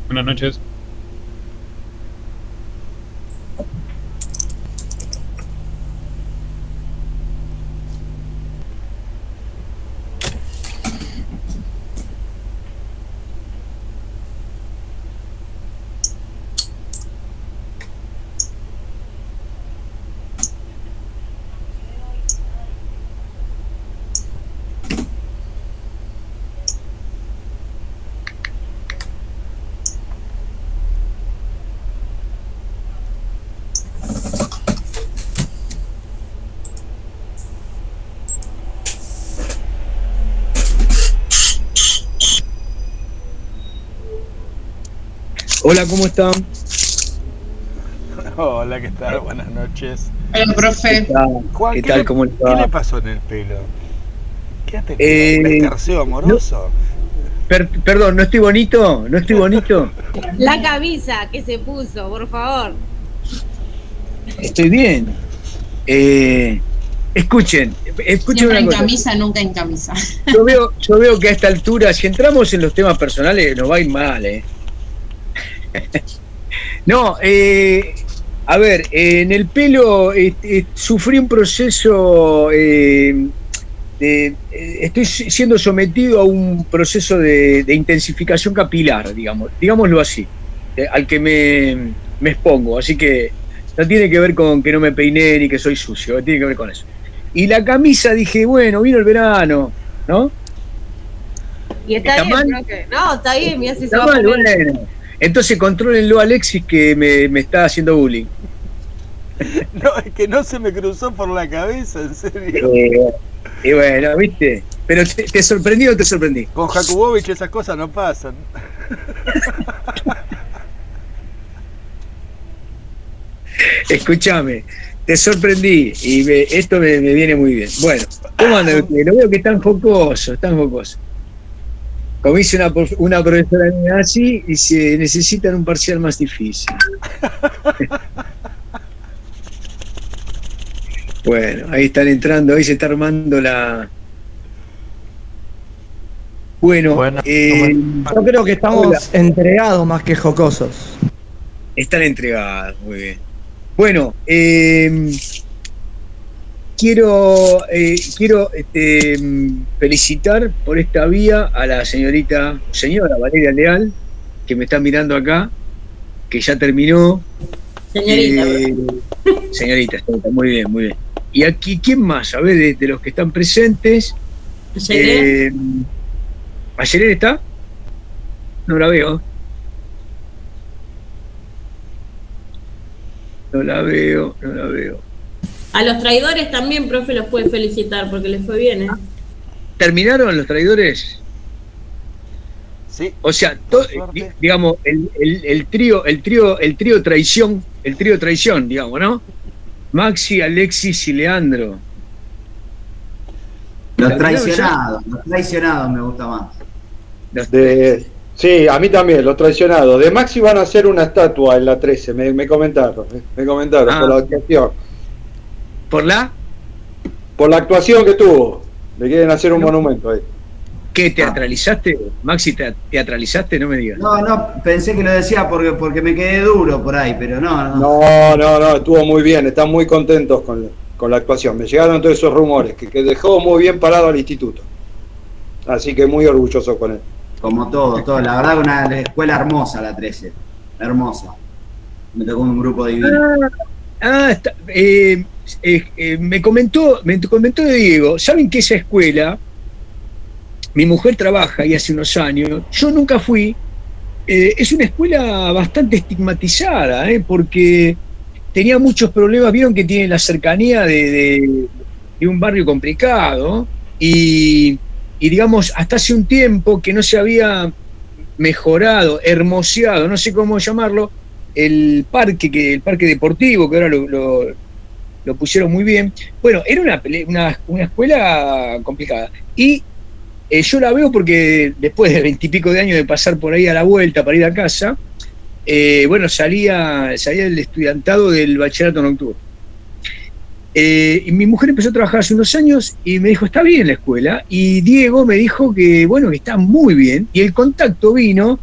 Buenas noches. Hola, ¿cómo están? Hola, ¿qué tal? Buenas noches. Hola, profe. Juan, ¿Qué tal? ¿Cómo ¿qué está? le pasó en el pelo? ¿Qué ha tenido? ¿Un escarceo amoroso? Perdón, ¿no estoy bonito? ¿No estoy bonito? La camisa que se puso, por favor. Estoy bien. Escuchen Siempre una en cosa. camisa, nunca en camisa. Yo veo que a esta altura, si entramos en los temas personales, nos va a ir mal, ¿eh? No, a ver, en el pelo sufrí un proceso, estoy siendo sometido a un proceso de intensificación capilar, digámoslo así, al que me expongo. Así que no tiene que ver con que no me peiné ni que soy sucio, tiene que ver con eso. Y la camisa dije, bueno, vino el verano, ¿no? Y está ¿Está bien, mal? profe. No, está bien, mira si se Está va a mal, poner. bueno. Entonces contrólenlo a Alexis que me está haciendo bullying. No, es que no se me cruzó por la cabeza, en serio. Y bueno, ¿viste? Pero ¿te sorprendí o te sorprendí? Con Jakubovich esas cosas no pasan. Escúchame, te sorprendí y esto me viene muy bien. Bueno, ¿cómo andan ustedes? Lo veo que están jocosos, están jocosos. Como dice una profesora mía así, y se necesitan un parcial más difícil. Bueno, ahí están entrando, ahí se está armando la... Bueno, yo creo que estamos entregados más que jocosos. están entregados, muy bien. Bueno, quiero felicitar por esta vía a la señora Valeria Leal, que me está mirando acá, que ya terminó. Señorita. Señorita, muy bien, muy bien. Y aquí, ¿quién más? A ver, de los que están presentes. ¿Ayer está? No la veo. No la veo. A los traidores también, profe, los puede felicitar porque les fue bien, ¿eh? ¿Terminaron los traidores? Sí. O sea, digamos, el trío traición, digamos, ¿no? Maxi, Alexis y Leandro. Los traicionados me gusta más. Sí, a mí también, los traicionados. De Maxi van a hacer una estatua en la 13, me comentaron, por la actuación. ¿Por la? Por la actuación que tuvo. Le quieren hacer un monumento ahí. ¿Qué, teatralizaste? Maxi, ¿teatralizaste? No me digas. No, pensé que lo decía porque me quedé duro por ahí, pero no. No, estuvo muy bien, están muy contentos con la actuación. Me llegaron todos esos rumores, que dejó muy bien parado al instituto. Así que muy orgulloso con él. Como todo, la verdad que una escuela hermosa la 13, hermosa. Me tocó un grupo divino. Me comentó Diego, ¿saben que esa escuela, mi mujer trabaja ahí hace unos años, yo nunca fui, es una escuela bastante estigmatizada, porque tenía muchos problemas, vieron que tiene la cercanía de un barrio complicado, y digamos, hasta hace un tiempo que no se había mejorado, hermoseado, no sé cómo llamarlo, el parque deportivo, que ahora lo pusieron muy bien. Bueno, era una escuela complicada. Y yo la veo porque después de 20 y pico de años de pasar por ahí a la vuelta para ir a casa, salía el estudiantado del bachillerato nocturno. Y mi mujer empezó a trabajar hace unos años y me dijo, está bien la escuela. Y Diego me dijo que, bueno, que está muy bien. Y el contacto vino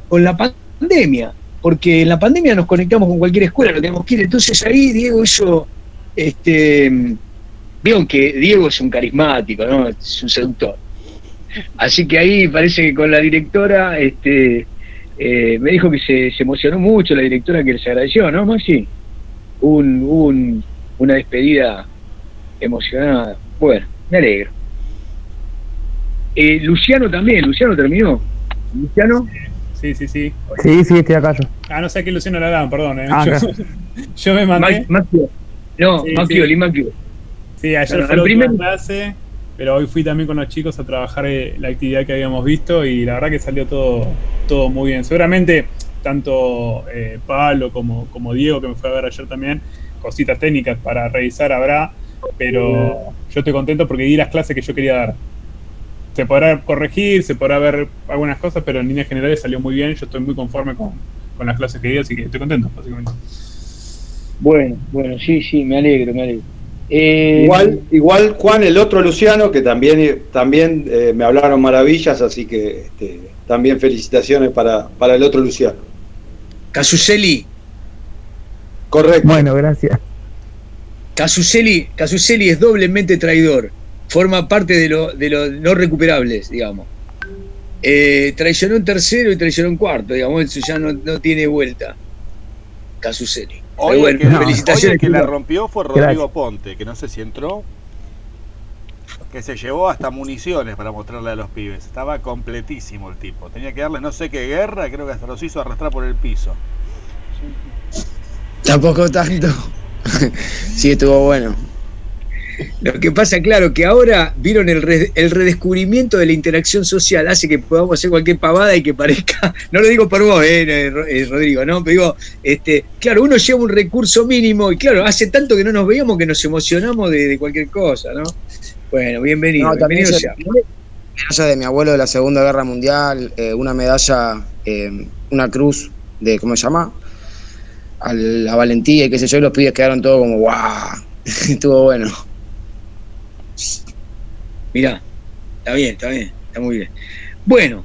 con la pandemia, porque en la pandemia nos conectamos con cualquier escuela, lo tenemos que ir. Entonces ahí Diego hizo, vieron que Diego es un carismático, ¿no? Es un seductor. Así que ahí parece que con la directora, me dijo que se emocionó mucho la directora, que les agradeció, ¿no, Maxi? Una despedida emocionada. Bueno, me alegro. Luciano también, Luciano terminó. ¿Luciano? Sí. Sí, estoy acá yo. No sé a qué Luciano le hablaban, perdón. Yo me mandé. Macchio. Sí, ayer fue la última clase, pero hoy fui también con los chicos a trabajar la actividad que habíamos visto y la verdad que salió todo muy bien. Seguramente tanto Pablo como Diego, que me fue a ver ayer también, cositas técnicas para revisar habrá, pero yo estoy contento porque di las clases que yo quería dar. Se podrá corregir, se podrá ver algunas cosas, pero en líneas generales salió muy bien. Yo estoy muy conforme con las clases que di, así que estoy contento, básicamente. Bueno, sí, me alegro. Igual Juan, el otro Luciano, que también me hablaron maravillas, así que también felicitaciones para el otro Luciano. Casucelli. Correcto. Bueno, gracias. Casucelli es doblemente traidor. Forma parte de los no recuperables, digamos. Traicionó en tercero y traicionó en cuarto, digamos. Eso ya no tiene vuelta. Casucelli. Hoy bueno, felicitaciones. el que la rompió fue Rodrigo Ponte, que no sé si entró, que se llevó hasta municiones para mostrarle a los pibes. Estaba completísimo el tipo. Tenía que darles no sé qué guerra, creo que hasta los hizo arrastrar por el piso. Tampoco tanto. Sí, estuvo bueno. Lo que pasa, claro, que ahora vieron el redescubrimiento de la interacción social, hace que podamos hacer cualquier pavada y que parezca, no lo digo por vos, Rodrigo, ¿no? Pero digo, claro, uno lleva un recurso mínimo y claro, hace tanto que no nos veíamos que nos emocionamos de cualquier cosa, ¿no? Bueno, bienvenido. No, también medalla de mi abuelo de la Segunda Guerra Mundial, una medalla, una cruz de, ¿cómo se llama? A la valentía y qué sé yo, y los pibes quedaron todos como, ¡guau! Estuvo bueno. Mirá, está muy bien. Bueno,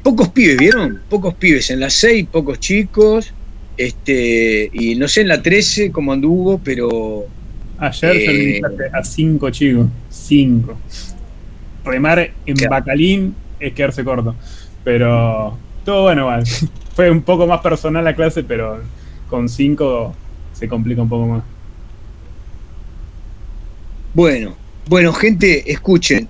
pocos pibes, ¿vieron? Pocos pibes en la 6, pocos chicos, y no sé en la 13 cómo anduvo, pero... Ayer yo le dije a 5 chicos, 5. Remar en Bacalín es quedarse corto, pero todo bueno igual. Fue un poco más personal la clase, pero con 5 se complica un poco más. Bueno, gente, escuchen.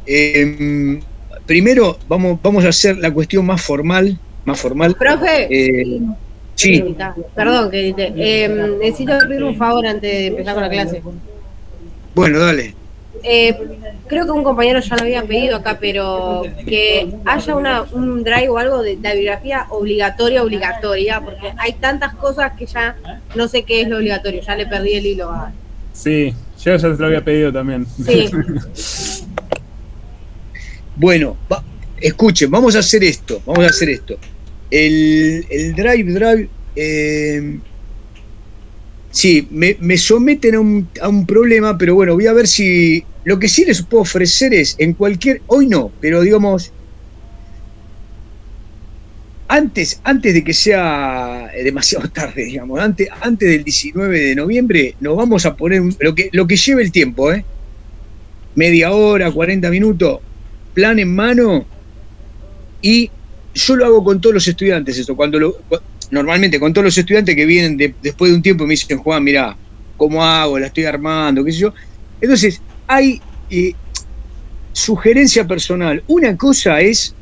Primero vamos a hacer la cuestión más formal. Profe, sí. Perdón, que necesito pedir un favor antes de empezar con la clase. Bueno, dale. Creo que un compañero ya lo había pedido acá, pero que haya un drive o algo de la bibliografía obligatoria, porque hay tantas cosas que ya no sé qué es lo obligatorio, ya le perdí el hilo. Sí, yo ya se lo había pedido también. Sí. Bueno, escuchen, vamos a hacer esto. El drive, sí, me someten a un problema, pero bueno, voy a ver si... Lo que sí les puedo ofrecer es, hoy no, pero digamos, antes de que sea demasiado tarde, digamos, antes del 19 de noviembre, nos vamos a poner lo que lleve el tiempo, media hora, 40 minutos, plan en mano, y yo lo hago con todos los estudiantes, eso, normalmente con todos los estudiantes que vienen después de un tiempo y me dicen, Juan, mirá, ¿cómo hago? La estoy armando, qué sé yo. Entonces, hay sugerencia personal. Una cosa es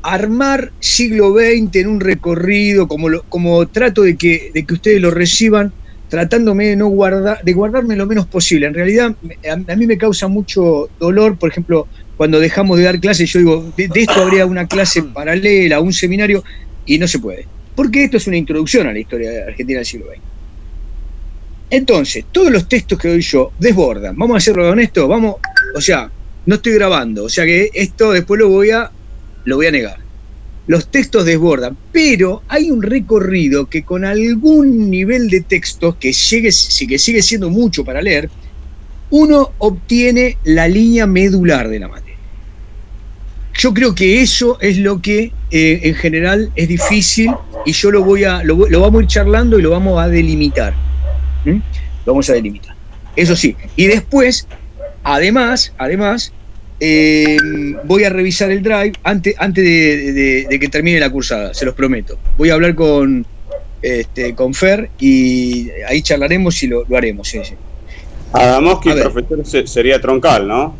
armar siglo XX en un recorrido, como trato de que ustedes lo reciban, tratándome de de guardarme lo menos posible. En realidad, a mí me causa mucho dolor, por ejemplo, cuando dejamos de dar clases, yo digo, de esto habría una clase paralela, un seminario, y no se puede. Porque esto es una introducción a la historia de Argentina del siglo XX. Entonces, todos los textos que doy yo desbordan. Vamos a hacerlo honesto, no estoy grabando, o sea que esto después lo voy a negar. Los textos desbordan, pero hay un recorrido que con algún nivel de textos que sigue siendo mucho para leer, uno obtiene la línea medular de la materia. Yo creo que eso es lo que en general es difícil y yo lo vamos a ir charlando y lo vamos a delimitar. Lo vamos a delimitar. Eso sí. Y después, además, voy a revisar el drive antes de que termine la cursada, se los prometo. Voy a hablar con Fer y ahí charlaremos y lo haremos. Sí. Adamovsky, profesor, sería troncal, ¿no?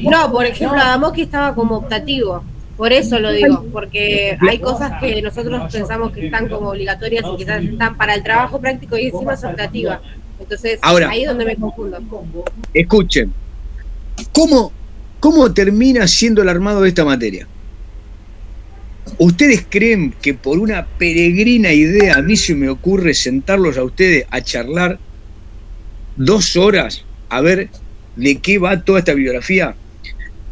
No, por ejemplo, Adamovsky estaba como optativo. Por eso lo digo, porque hay cosas que nosotros pensamos que están como obligatorias y quizás están para el trabajo práctico y encima es optativa. Entonces, ahora, ahí es donde me confundo. Escuchen, ¿cómo termina siendo el armado de esta materia? ¿Ustedes creen que por una peregrina idea a mí se me ocurre sentarlos a ustedes a charlar 2 horas a ver de qué va toda esta bibliografía?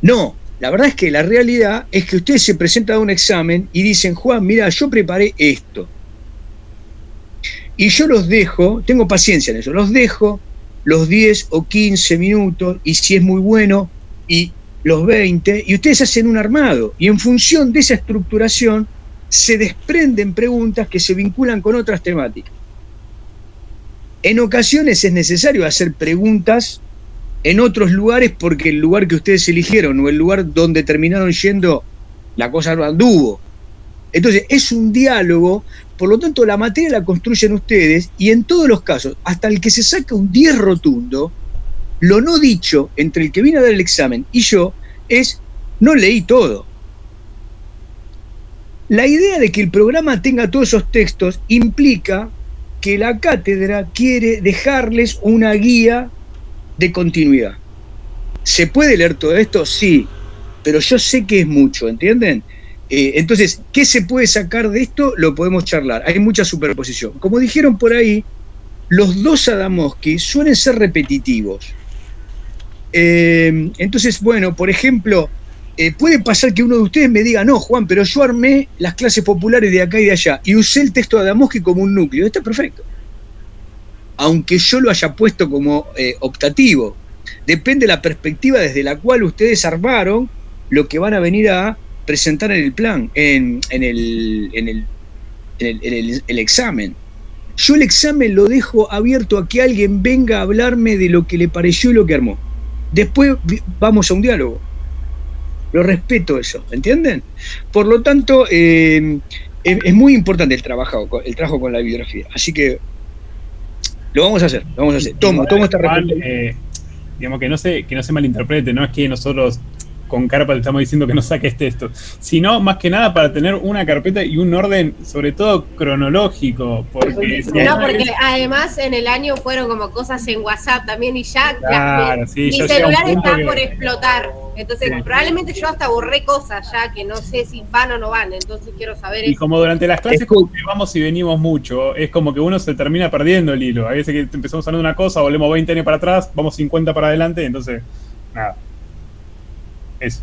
No, la verdad es que la realidad es que ustedes se presentan a un examen y dicen, Juan, mira, yo preparé esto. Y yo los dejo, tengo paciencia en eso, los dejo los 10 o 15 minutos, y si es muy bueno, y los 20, y ustedes hacen un armado, y en función de esa estructuración se desprenden preguntas que se vinculan con otras temáticas. En ocasiones es necesario hacer preguntas en otros lugares porque el lugar que ustedes eligieron o el lugar donde terminaron yendo, la cosa no anduvo. Entonces es un diálogo, por lo tanto la materia la construyen ustedes, y en todos los casos, hasta el que se saca un 10 rotundo, lo no dicho entre el que viene a dar el examen y yo es, no leí todo. La idea de que el programa tenga todos esos textos implica que la cátedra quiere dejarles una guía de continuidad. ¿Se puede leer todo esto? Sí, pero yo sé que es mucho, ¿entienden? Entonces, ¿qué se puede sacar de esto? Lo podemos charlar. Hay mucha superposición. Como dijeron por ahí, los 2 Adamovsky suelen ser repetitivos. Entonces, bueno, por ejemplo, puede pasar que uno de ustedes me diga, no, Juan, pero yo armé las clases populares de acá y de allá y usé el texto de Adamovsky como un núcleo. Está perfecto. Aunque yo lo haya puesto como optativo. Depende de la perspectiva desde la cual ustedes armaron lo que van a venir a presentar en el plan, en el examen. Yo el examen lo dejo abierto a que alguien venga a hablarme de lo que le pareció y lo que armó. Después vamos a un diálogo. Lo respeto eso, ¿entienden? Por lo tanto, es muy importante el trabajo con la bibliografía. Así que lo vamos a hacer. Tomo esta respuesta. Digamos que no se malinterprete, no es que nosotros con carpa le estamos diciendo que no saque este texto, sino más que nada para tener una carpeta y un orden, sobre todo cronológico, porque porque además en el año fueron como cosas en WhatsApp también y ya, claro, mi celular está por explotar, entonces probablemente yo hasta borré cosas ya que no sé si van o no van, entonces quiero saber y como durante las clases como que vamos y venimos mucho, es como que uno se termina perdiendo el hilo, a veces que empezamos hablando de una cosa, volvemos 20 años para atrás, vamos 50 para adelante, entonces nada. Eso.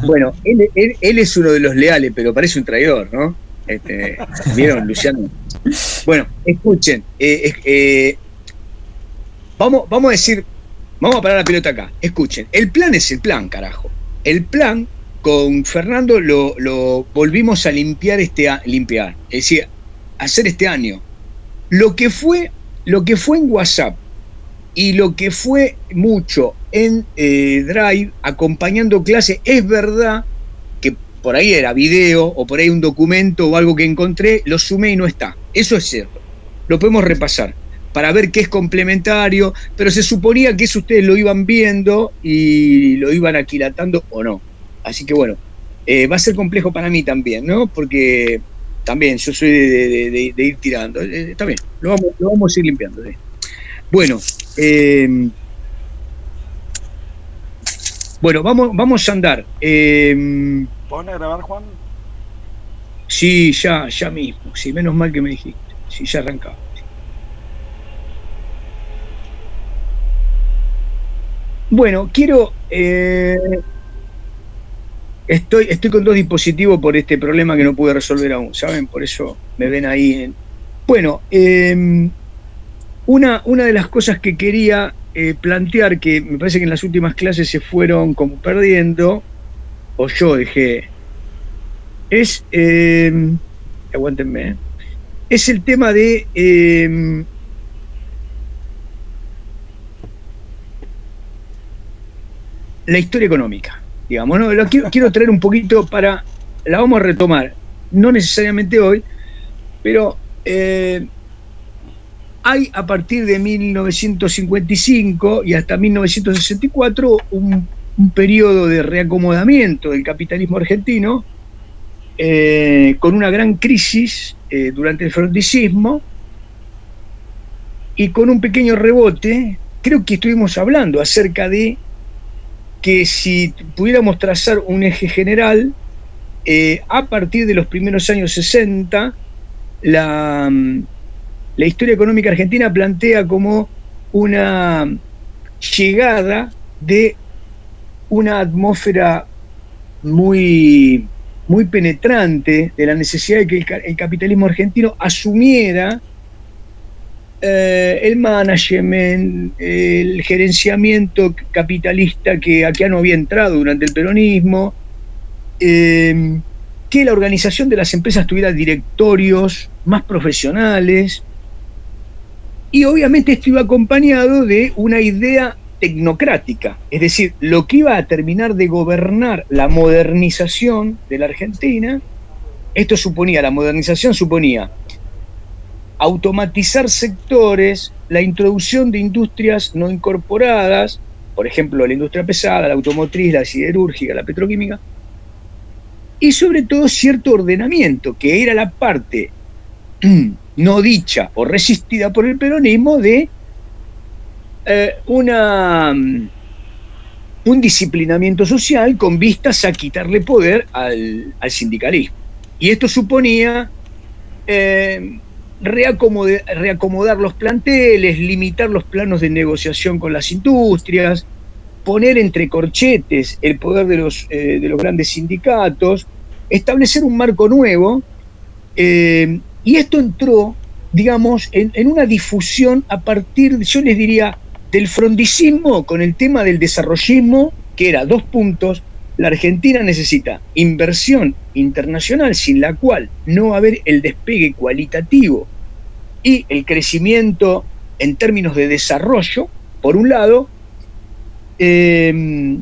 Bueno, él es uno de los leales, pero parece un traidor, ¿no? ¿Vieron, Luciano? Bueno, escuchen, vamos a decir, vamos a parar la pelota acá. Escuchen, el plan es el plan, carajo. El plan con Fernando lo volvimos a limpiar es decir, hacer este año. Lo que fue en WhatsApp y lo que fue mucho en Drive, acompañando clases, es verdad que por ahí era video o por ahí un documento o algo que encontré, lo sumé y no está. Eso es cierto. Lo podemos repasar para ver qué es complementario, pero se suponía que eso ustedes lo iban viendo y lo iban aquilatando o no. Así que bueno, va a ser complejo para mí también, ¿no? Porque también yo soy de ir tirando. Está bien, lo vamos a ir limpiando. Bueno, vamos a andar. ¿Pone a grabar, Juan? Sí, ya mismo. Sí, menos mal que me dijiste. Sí, ya arrancaba. Bueno, quiero... Estoy con 2 dispositivos por este problema que no pude resolver aún, ¿saben? Por eso me ven ahí. Bueno, una de las cosas que quería plantear, que me parece que en las últimas clases se fueron como perdiendo, o yo dejé, es, aguántenme, es el tema de la historia económica, digamos, ¿no? Quiero traer un poquito la vamos a retomar, no necesariamente hoy, pero hay a partir de 1955 y hasta 1964 un periodo de reacomodamiento del capitalismo argentino, con una gran crisis durante el frondicismo y con un pequeño rebote. Creo que estuvimos hablando acerca de que si pudiéramos trazar un eje general, a partir de los primeros años 60, la historia económica argentina plantea como una llegada de una atmósfera muy, muy penetrante de la necesidad de que el capitalismo argentino asumiera el management, el gerenciamiento capitalista que acá no había entrado durante el peronismo, que la organización de las empresas tuviera directorios más profesionales, y obviamente esto iba acompañado de una idea tecnocrática, es decir, lo que iba a terminar de gobernar la modernización de la Argentina. La modernización suponía automatizar sectores, la introducción de industrias no incorporadas, por ejemplo, la industria pesada, la automotriz, la siderúrgica, la petroquímica, y sobre todo cierto ordenamiento, que era la parte no dicha o resistida por el peronismo de un disciplinamiento social con vistas a quitarle poder al sindicalismo. Y esto suponía reacomodar los planteles, limitar los planos de negociación con las industrias, poner entre corchetes el poder de los grandes sindicatos, establecer un marco nuevo, y esto entró, digamos, en una difusión a partir, yo les diría, del frondicismo con el tema del desarrollismo, que era 2 puntos. La Argentina necesita inversión internacional, sin la cual no va a haber el despegue cualitativo y el crecimiento en términos de desarrollo, por un lado, y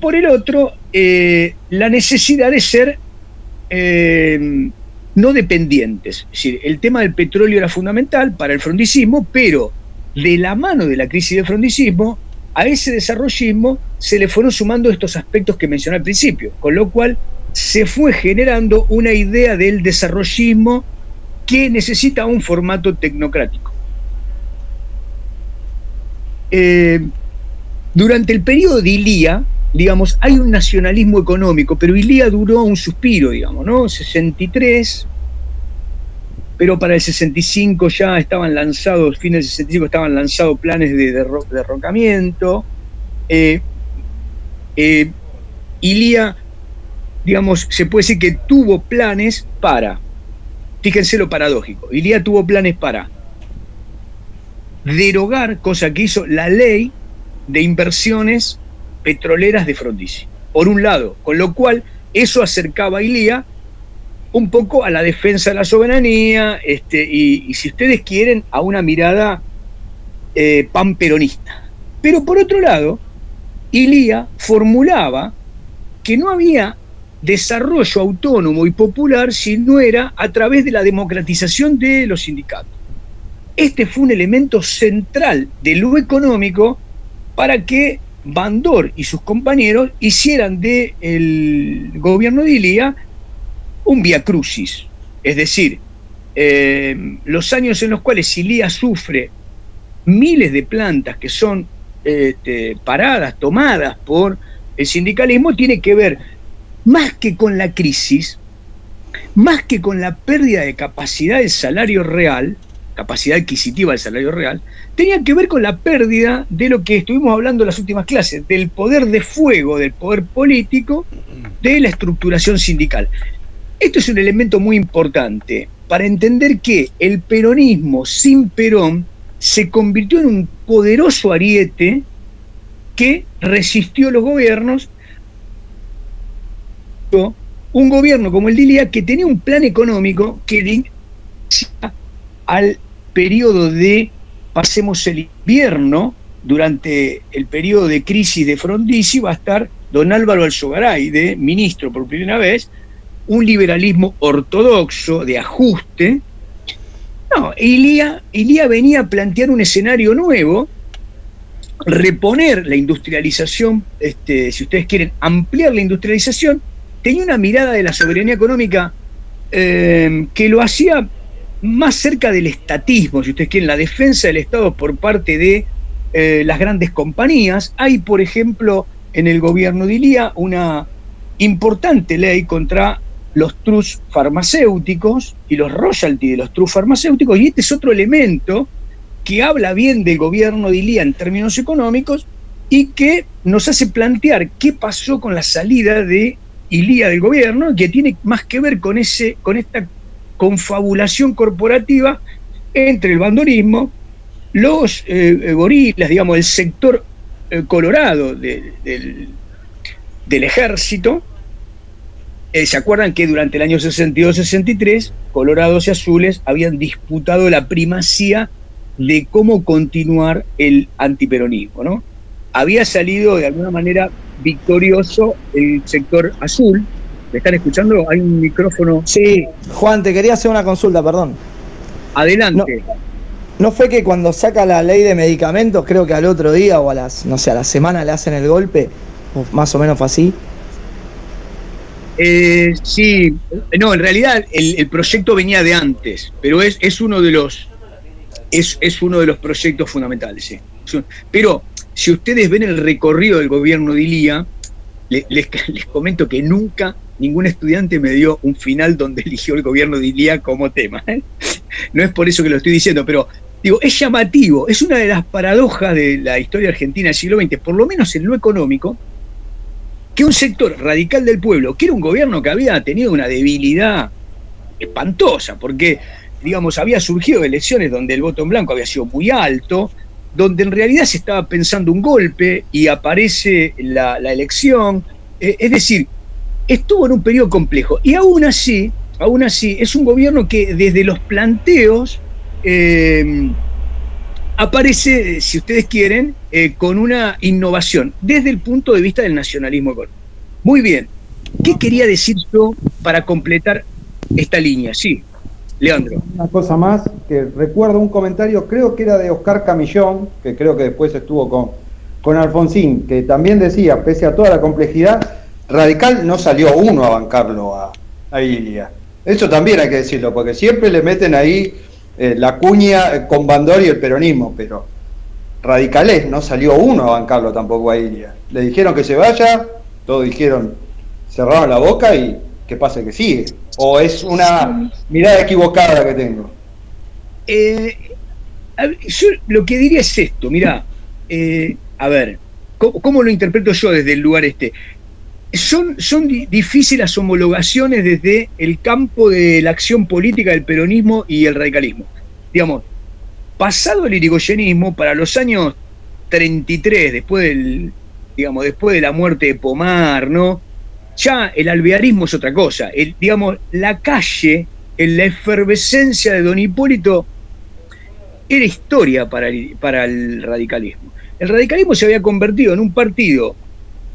por el otro, la necesidad de ser no dependientes. Es decir, el tema del petróleo era fundamental para el frondicismo, pero de la mano de la crisis del frondicismo, a ese desarrollismo se le fueron sumando estos aspectos que mencioné al principio, con lo cual se fue generando una idea del desarrollismo que necesita un formato tecnocrático. Durante el periodo de Ilía, digamos, hay un nacionalismo económico, pero Ilía duró un suspiro, digamos, ¿no? 63, pero para el 65 ya estaban lanzados, fin del 65 estaban lanzados planes de derrocamiento. Ilía, digamos, se puede decir que tuvo planes para, fíjense lo paradójico, Ilía tuvo planes para derogar, cosa que hizo la ley de inversiones petroleras de Frondizi, por un lado, con lo cual eso acercaba a Ilía un poco a la defensa de la soberanía, y si ustedes quieren, a una mirada panperonista. Pero por otro lado, Ilía formulaba que no había desarrollo autónomo y popular si no era a través de la democratización de los sindicatos. Este fue un elemento central de lo económico para que Bandor y sus compañeros hicieran del gobierno de Ilía un vía crucis, es decir, los años en los cuales Ilía sufre miles de plantas que son paradas, tomadas por el sindicalismo, tiene que ver más que con la crisis, más que con la pérdida de capacidad del salario real, capacidad adquisitiva del salario real, tenía que ver con la pérdida de lo que estuvimos hablando en las últimas clases, del poder de fuego, del poder político, de la estructuración sindical. Esto es un elemento muy importante para entender que el peronismo sin Perón se convirtió en un poderoso ariete que resistió los gobiernos un gobierno como el de Ilía que tenía un plan económico que al periodo de pasemos el invierno, durante el periodo de crisis de Frondizi va a estar don Álvaro Alzogaray de ministro por primera vez, un liberalismo ortodoxo de ajuste. No, Ilía venía a plantear un escenario nuevo, reponer la industrialización, si ustedes quieren ampliar la industrialización. Tenía una mirada de la soberanía económica que lo hacía más cerca del estatismo, si ustedes quieren, la defensa del Estado por parte de las grandes compañías. Hay, por ejemplo, en el gobierno de Ilía una importante ley contra los trust farmacéuticos y los royalties de los trust farmacéuticos, y este es otro elemento que habla bien del gobierno de Ilía en términos económicos y que nos hace plantear qué pasó con la salida de Ilía del gobierno, que tiene más que ver con esta confabulación corporativa entre el bandolismo, los gorilas, digamos, el sector colorado del ejército. ¿Se acuerdan que durante el año 62-63 colorados y azules habían disputado la primacía de cómo continuar el antiperonismo, ¿no? Había salido de alguna manera victorioso el sector azul. ¿Me están escuchando? Hay un micrófono. Sí, Juan, te quería hacer una consulta, perdón. Adelante. ¿No fue que cuando saca la ley de medicamentos, creo que al otro día o a la semana le hacen el golpe? O más o menos fue así. Sí, no, en realidad el proyecto venía de antes, pero es uno de los proyectos fundamentales, sí. Pero si ustedes ven el recorrido del gobierno de Ilía, les comento que nunca ningún estudiante me dio un final donde eligió el gobierno de Ilía como tema. No es por eso que lo estoy diciendo, pero digo, es llamativo, es una de las paradojas de la historia argentina del siglo XX, por lo menos en lo económico, que un sector radical del pueblo, que era un gobierno que había tenido una debilidad espantosa, porque, digamos, había surgido elecciones donde el voto en blanco había sido muy alto, donde en realidad se estaba pensando un golpe y aparece la elección, es decir, estuvo en un periodo complejo, y aún así, es un gobierno que desde los planteos aparece, si ustedes quieren, con una innovación desde el punto de vista del nacionalismo económico. Muy bien, ¿qué quería decir yo para completar esta línea? Sí, Leandro. Una cosa más, que recuerdo un comentario, creo que era de Oscar Camillón, que creo que después estuvo con Alfonsín, que también decía, pese a toda la complejidad, Radical no salió uno a bancarlo a Ilía. Eso también hay que decirlo, porque siempre le meten ahí la cuña con Bandor y el peronismo, pero Radicales no salió uno a bancarlo tampoco a Ilía. Le dijeron que se vaya, todos dijeron, cerraron la boca y que pase que sigue. ¿O es una mirada equivocada que tengo? Yo lo que diría es esto, mirá, a ver, ¿cómo lo interpreto yo desde el lugar este? Son difíciles las homologaciones desde el campo de la acción política del peronismo y el radicalismo. Digamos, pasado el irigoyenismo, para los años 33, después de la muerte de Pomar, ¿no? Ya el alvearismo es otra cosa. Digamos, la calle, en la efervescencia de don Hipólito, era historia para el radicalismo. El radicalismo se había convertido en un partido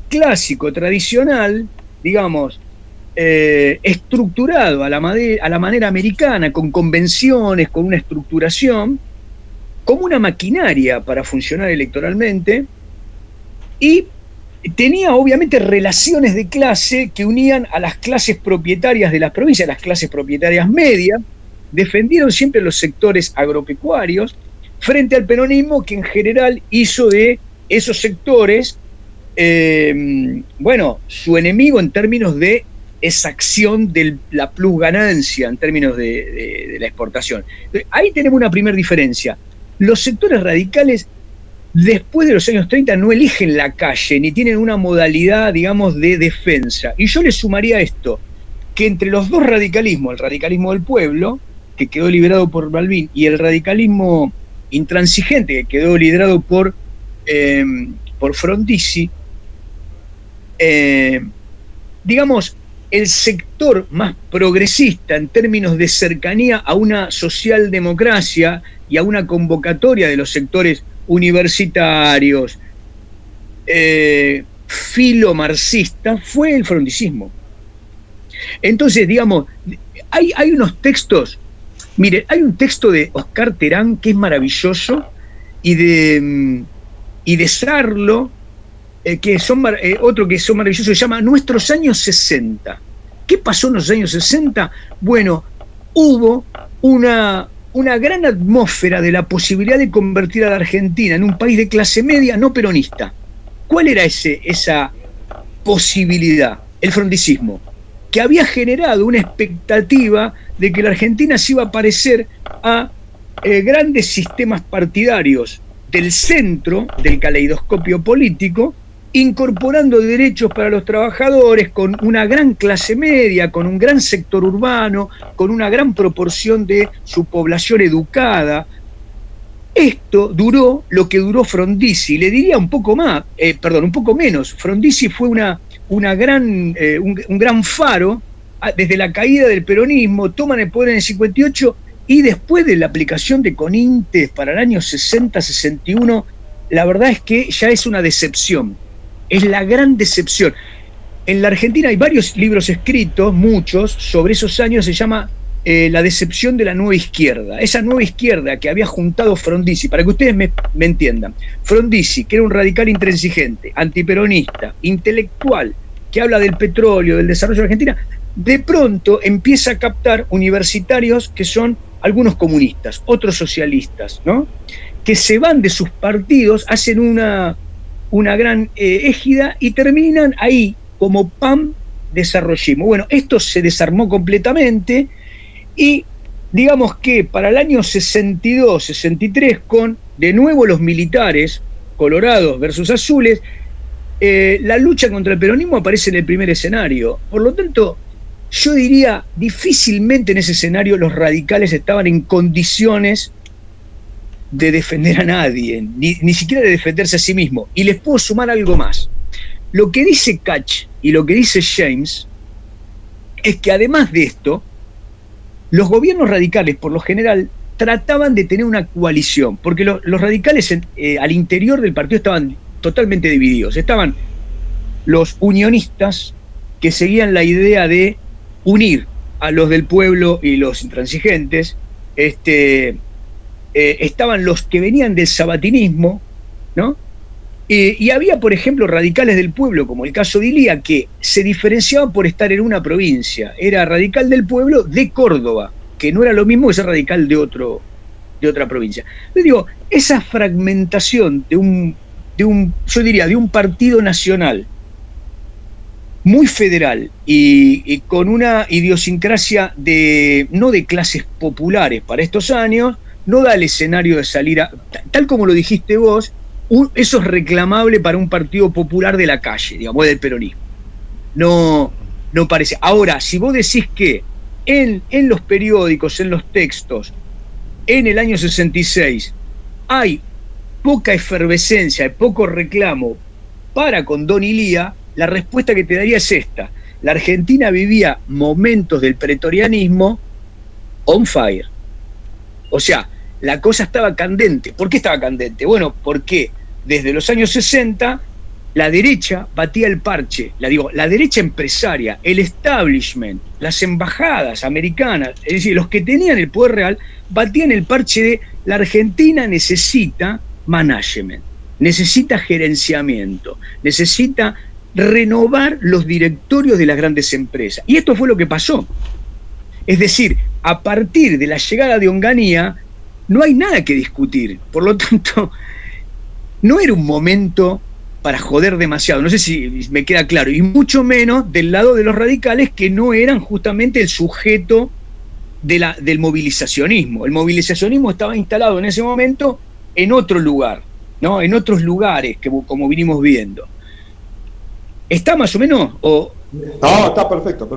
clásico, tradicional, digamos, estructurado a la manera americana, con convenciones, con una estructuración, como una maquinaria para funcionar electoralmente, y tenía obviamente relaciones de clase que unían a las clases propietarias de las provincias, las clases propietarias medias, defendieron siempre los sectores agropecuarios frente al peronismo, que en general hizo de esos sectores su enemigo en términos de exacción de la plusganancia, en términos de la exportación. Entonces, ahí tenemos una primera diferencia. Los sectores radicales, después de los años 30, no eligen la calle, ni tienen una modalidad, digamos, de defensa. Y yo le sumaría esto, que entre los dos radicalismos, el radicalismo del pueblo, que quedó liderado por Balbín, y el radicalismo intransigente, que quedó liderado por Frondizi, digamos, el sector más progresista en términos de cercanía a una socialdemocracia y a una convocatoria de los sectores universitarios, filomarxista, fue el frondicismo. Entonces, digamos, hay unos textos, mire, hay un texto de Oscar Terán que es maravilloso, y de Sarlo, otro que son maravillosos, se llama Nuestros años 60. ¿Qué pasó en los años 60? Bueno, hubo una gran atmósfera de la posibilidad de convertir a la Argentina en un país de clase media no peronista. ¿Cuál era esa posibilidad? El frondicismo, que había generado una expectativa de que la Argentina se iba a parecer a grandes sistemas partidarios del centro del caleidoscopio político, incorporando derechos para los trabajadores, con una gran clase media, con un gran sector urbano, con una gran proporción de su población educada. Esto duró lo que duró Frondizi, le diría un poco menos. Frondizi fue un gran faro desde la caída del peronismo, toman el poder en el 58, y después de la aplicación de Conintes para el año 60-61, la verdad es que ya es una decepción. Es la gran decepción. En la Argentina hay varios libros escritos, muchos, sobre esos años. Se llama La decepción de la nueva izquierda. Esa nueva izquierda que había juntado Frondizi, para que ustedes me entiendan. Frondizi, que era un radical intransigente, antiperonista, intelectual, que habla del petróleo, del desarrollo de Argentina, de pronto empieza a captar universitarios que son algunos comunistas, otros socialistas, ¿no? Que se van de sus partidos, hacen una gran égida y terminan ahí como PAM desarrollismo. Bueno, esto se desarmó completamente y digamos que para el año 62, 63, con de nuevo los militares, colorados versus azules, la lucha contra el peronismo aparece en el primer escenario. Por lo tanto, yo diría, difícilmente en ese escenario los radicales estaban en condiciones de defender a nadie, ni siquiera de defenderse a sí mismo. Y les puedo sumar algo más. Lo que dice Kach y lo que dice James es que además de esto, los gobiernos radicales, por lo general, trataban de tener una coalición, porque los radicales al interior del partido estaban totalmente divididos. Estaban los unionistas, que seguían la idea de unir a los del pueblo y los intransigentes, estaban los que venían del sabatinismo, ¿no? Y había, por ejemplo, radicales del pueblo, como el caso de Ilía, que se diferenciaban por estar en una provincia. Era radical del pueblo de Córdoba, que no era lo mismo que ser radical de otra provincia. Yo digo, esa fragmentación de un partido nacional muy federal y con una idiosincrasia no de clases populares para estos años, no da el escenario de salir tal como lo dijiste vos, eso es reclamable para un partido popular de la calle, digamos, del peronismo. No parece. Ahora, si vos decís que en los periódicos, en los textos, en el año 66, hay poca efervescencia, poco reclamo para con Don Ilía, la respuesta que te daría es esta. La Argentina vivía momentos del pretorianismo on fire. O sea, la cosa estaba candente. ¿Por qué estaba candente? Bueno, porque desde los años 60 la derecha batía el parche. La derecha empresaria, el establishment, las embajadas americanas, es decir, los que tenían el poder real, batían el parche de la Argentina necesita management, necesita gerenciamiento, necesita renovar los directorios de las grandes empresas. Y esto fue lo que pasó. Es decir, a partir de la llegada de Onganía, no hay nada que discutir. Por lo tanto, no era un momento para joder demasiado. No sé si me queda claro. Y mucho menos del lado de los radicales, que no eran justamente el sujeto del movilizacionismo. El movilizacionismo estaba instalado en ese momento en otro lugar, ¿no? En otros lugares, como vinimos viendo. ¿Está más o menos? No, está perfecto.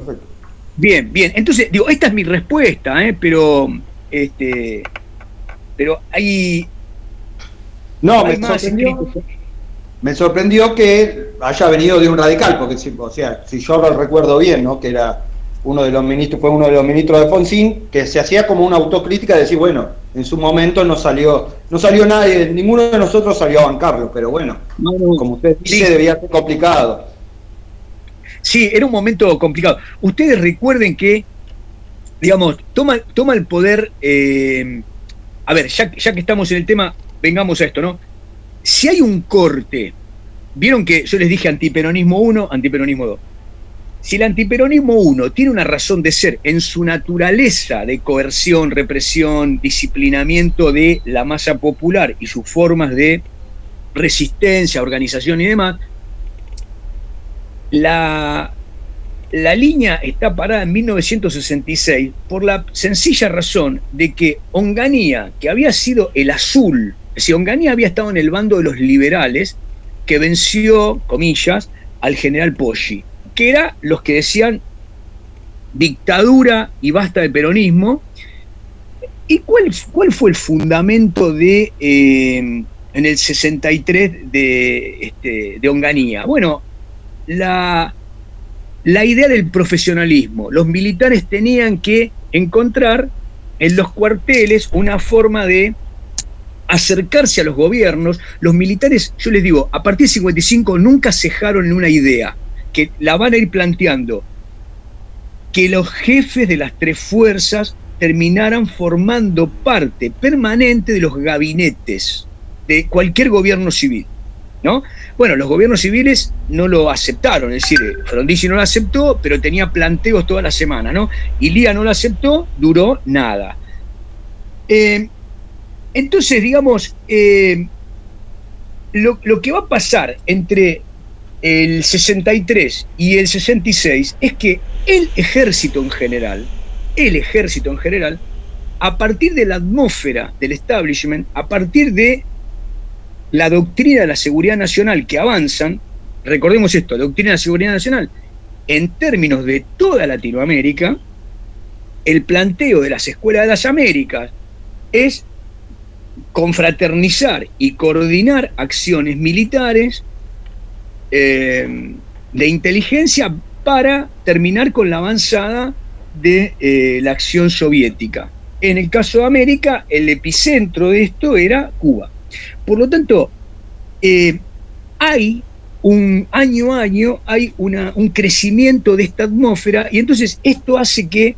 Bien. Entonces, esta es mi respuesta, pero hay... No, me sorprendió que haya venido de un radical, porque o sea, si yo lo recuerdo bien, ¿no? Que era uno de los ministros, fue uno de los ministros de Alfonsín, que se hacía como una autocrítica de decir, bueno, en su momento no salió nadie, ninguno de nosotros salió a bancarlo, pero bueno, como usted dice, debía ser complicado. Sí, era un momento complicado. Ustedes recuerden que, digamos, toma el poder, a ver, ya que estamos en el tema, vengamos a esto, ¿no? Si hay un corte, vieron que yo les dije antiperonismo 1, antiperonismo 2. Si el antiperonismo 1 tiene una razón de ser en su naturaleza de coerción, represión, disciplinamiento de la masa popular y sus formas de resistencia, organización y demás, la línea está parada en 1966 por la sencilla razón de que Onganía, que había sido el azul, es decir, Onganía había estado en el bando de los liberales, que venció, comillas, al general Poggi, que eran los que decían dictadura y basta de peronismo. ¿Y cuál fue el fundamento de en el 63 de Onganía? Bueno, la idea del profesionalismo. Los militares tenían que encontrar en los cuarteles una forma de acercarse a los gobiernos. Los militares, yo les digo, a partir del 55 nunca cejaron en una idea, que la van a ir planteando, que los jefes de las tres fuerzas terminaran formando parte permanente de los gabinetes de cualquier gobierno civil, ¿no? Bueno, los gobiernos civiles no lo aceptaron, es decir, Frondizi no lo aceptó, pero tenía planteos toda la semana, ¿no? Ilía no lo aceptó, duró nada. Entonces, digamos, lo que va a pasar entre el 63 y el 66 es que el ejército en general, a partir de la atmósfera del establishment, a partir de la doctrina de la seguridad nacional que avanzan, recordemos esto, doctrina de la seguridad nacional, en términos de toda Latinoamérica, el planteo de las escuelas de las Américas es confraternizar y coordinar acciones militares de inteligencia para terminar con la avanzada de la acción soviética. En el caso de América, el epicentro de esto era Cuba. Por lo tanto, hay año a año hay un crecimiento de esta atmósfera, y entonces esto hace que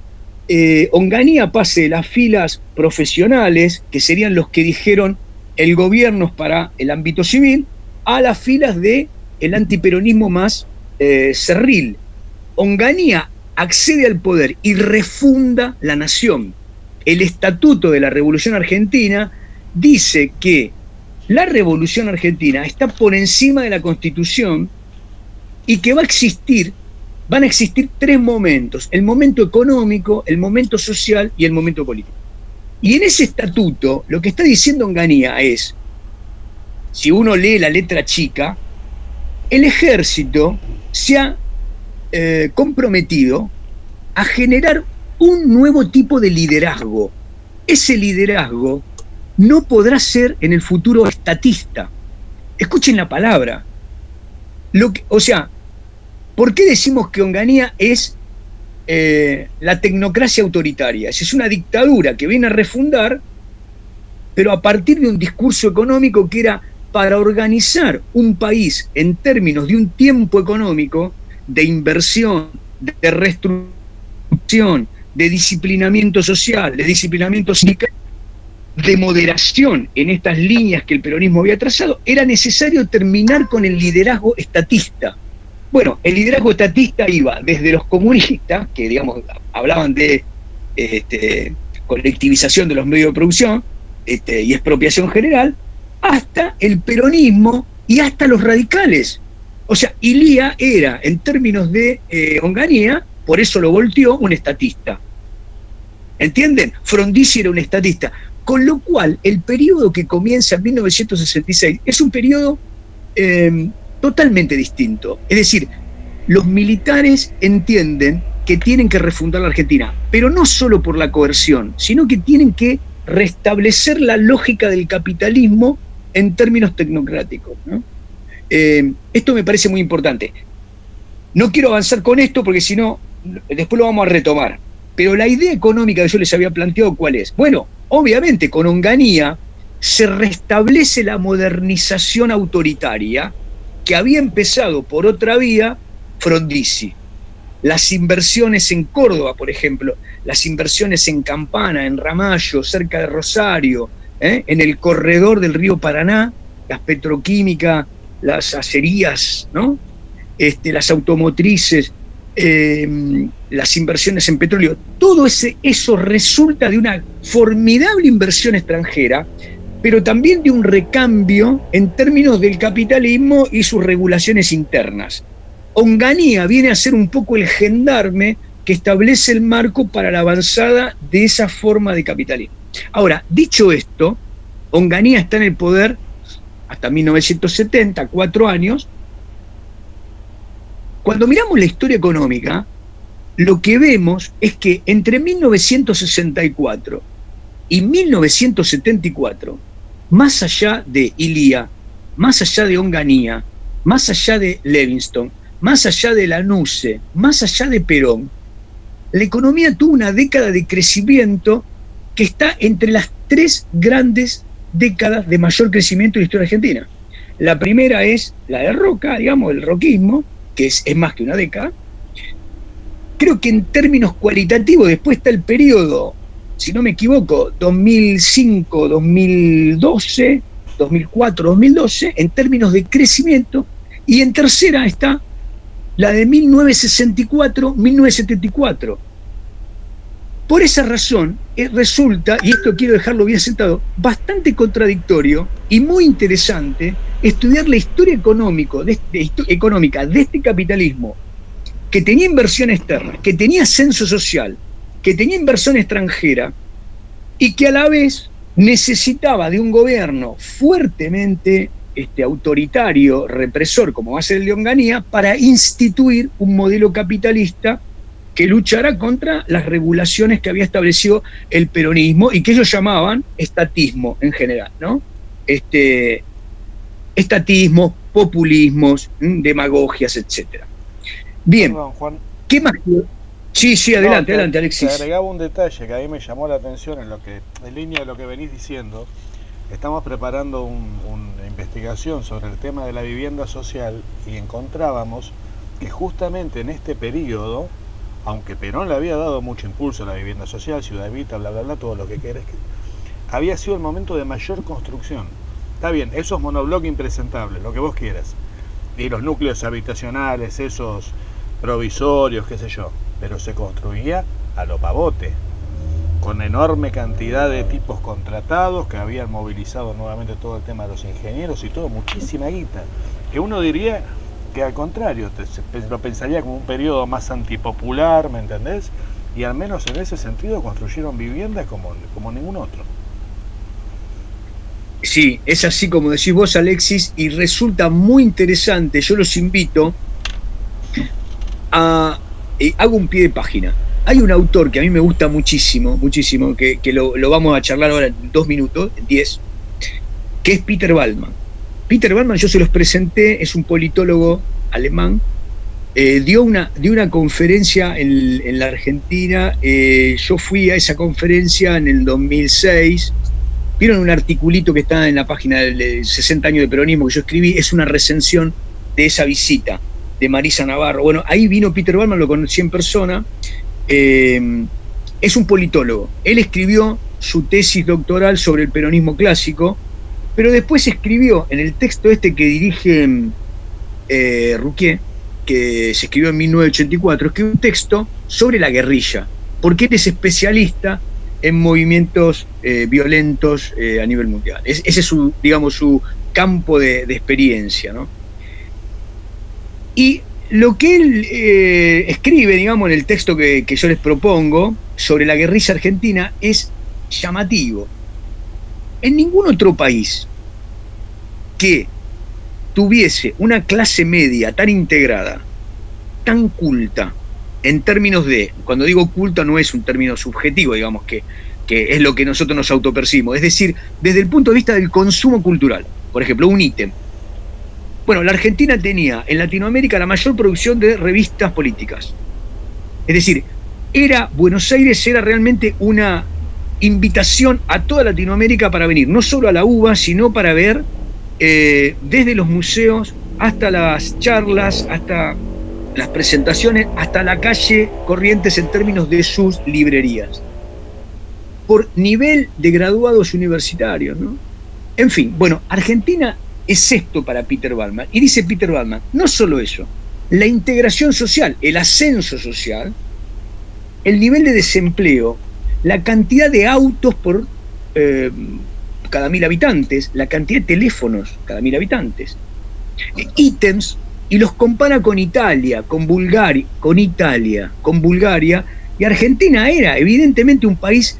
Onganía pase de las filas profesionales, que serían los que dijeron el gobierno es para el ámbito civil, a las filas del antiperonismo más cerril. Onganía accede al poder y refunda la nación. El estatuto de la Revolución Argentina dice que la Revolución Argentina está por encima de la Constitución y que van a existir tres momentos: el momento económico, el momento social y el momento político. Y en ese estatuto lo que está diciendo Onganía es, si uno lee la letra chica, el ejército se ha comprometido a generar un nuevo tipo de liderazgo. Ese liderazgo no podrá ser en el futuro estatista. Escuchen la palabra. O sea, ¿por qué decimos que Onganía es la tecnocracia autoritaria? Es una dictadura que viene a refundar, pero a partir de un discurso económico que era para organizar un país en términos de un tiempo económico, de inversión, de reestructuración, de disciplinamiento social, de disciplinamiento sindical, de moderación en estas líneas que el peronismo había trazado. Era necesario terminar con el liderazgo estatista. Bueno, el liderazgo estatista iba desde los comunistas, que digamos hablaban de colectivización de los medios de producción y expropiación general, hasta el peronismo y hasta los radicales. O sea, Ilía era, en términos de Onganía, por eso lo volteó, un estatista. ¿Entienden? Frondizi era un estatista. Con lo cual, el periodo que comienza en 1966 es un periodo totalmente distinto. Es decir, los militares entienden que tienen que refundar la Argentina, pero no solo por la coerción, sino que tienen que restablecer la lógica del capitalismo en términos tecnocráticos, ¿no? Esto me parece muy importante. No quiero avanzar con esto porque si no, después lo vamos a retomar. Pero la idea económica que yo les había planteado, ¿cuál es? Bueno, obviamente con Onganía se restablece la modernización autoritaria que había empezado por otra vía Frondizi. Las inversiones en Córdoba, por ejemplo, las inversiones en Campana, en Ramallo, cerca de Rosario, en el corredor del río Paraná, las petroquímicas, las acerías, ¿no? Las automotrices, las inversiones en petróleo, todo eso resulta de una formidable inversión extranjera, pero también de un recambio en términos del capitalismo y sus regulaciones internas. Onganía viene a ser un poco el gendarme que establece el marco para la avanzada de esa forma de capitalismo. Ahora, dicho esto, Onganía está en el poder hasta 1970, 4 años. Cuando miramos la historia económica, lo que vemos es que entre 1964 y 1974, más allá de Ilía, más allá de Onganía, más allá de Levingston, más allá de Lanusse, más allá de Perón, la economía tuvo una década de crecimiento que está entre las 3 grandes décadas de mayor crecimiento de la historia argentina. La primera es la de Roca, digamos, el roquismo, que es más que una década. Creo que en términos cualitativos después está el periodo, si no me equivoco, 2005, 2012, 2004, 2012, en términos de crecimiento, y en tercera está la de 1964, 1974. Por esa razón, resulta, y esto quiero dejarlo bien sentado, bastante contradictorio y muy interesante estudiar la historia económica de este capitalismo que tenía inversión externa, que tenía ascenso social, que tenía inversión extranjera y que a la vez necesitaba de un gobierno fuertemente autoritario, represor, como va a ser el de Onganía, para instituir un modelo capitalista que luchará contra las regulaciones que había establecido el peronismo y que ellos llamaban estatismo en general, ¿no? Estatismos, populismos, demagogias, etcétera. Bien, perdón, Juan. ¿Qué más? Sí, adelante, Alexis. Te agregaba un detalle que a mí me llamó la atención en línea de lo que venís diciendo. Estamos preparando una investigación sobre el tema de la vivienda social y encontrábamos que justamente en este periodo, aunque Perón le había dado mucho impulso a la vivienda social, Ciudad Evita, bla, bla, bla, todo lo que querés, había sido el momento de mayor construcción. Está bien, esos monobloques impresentables, lo que vos quieras, y los núcleos habitacionales, esos provisorios, qué sé yo, pero se construía a lo pavote, con enorme cantidad de tipos contratados que habían movilizado nuevamente todo el tema de los ingenieros y todo, muchísima guita, que uno diría que al contrario, lo pensaría como un periodo más antipopular, ¿me entendés? Y al menos en ese sentido construyeron viviendas como ningún otro. Sí, es así como decís vos, Alexis, y resulta muy interesante. Yo los invito a... hago un pie de página. Hay un autor que a mí me gusta muchísimo, que lo vamos a charlar ahora en 2 minutos, en 10, que es Peter Waldman. Peter Waldman, yo se los presenté, es un politólogo alemán, dio una conferencia en la Argentina, yo fui a esa conferencia en el 2006, vieron un articulito que está en la página de 60 años de peronismo que yo escribí, es una recensión de esa visita de Marisa Navarro. Bueno, ahí vino Peter Waldman, lo conocí en persona, es un politólogo, él escribió su tesis doctoral sobre el peronismo clásico, pero después escribió en el texto que dirige Ruquier, que se escribió en 1984, escribió un texto sobre la guerrilla, porque él es especialista en movimientos violentos a nivel mundial. Ese es su campo de experiencia, ¿no? Y lo que él escribe, en el texto que yo les propongo sobre la guerrilla argentina es llamativo. En ningún otro país que tuviese una clase media tan integrada, tan culta, en términos de, cuando digo culta no es un término subjetivo, que es lo que nosotros nos autopercibimos, es decir, desde el punto de vista del consumo cultural. Por ejemplo, un ítem. Bueno, la Argentina tenía en Latinoamérica la mayor producción de revistas políticas. Es decir, Buenos Aires era realmente una invitación a toda Latinoamérica para venir, no solo a la UBA, sino para ver desde los museos hasta las charlas, hasta las presentaciones, hasta la calle Corrientes en términos de sus librerías. Por nivel de graduados universitarios, ¿no? En fin, bueno, Argentina es esto para Peter Ballman. Y dice Peter Ballman, no solo eso, la integración social, el ascenso social, el nivel de desempleo, la cantidad de autos por cada 1000 habitantes, la cantidad de teléfonos cada 1000 habitantes, ítems, y los compara con Italia, con Bulgaria, y Argentina era evidentemente un país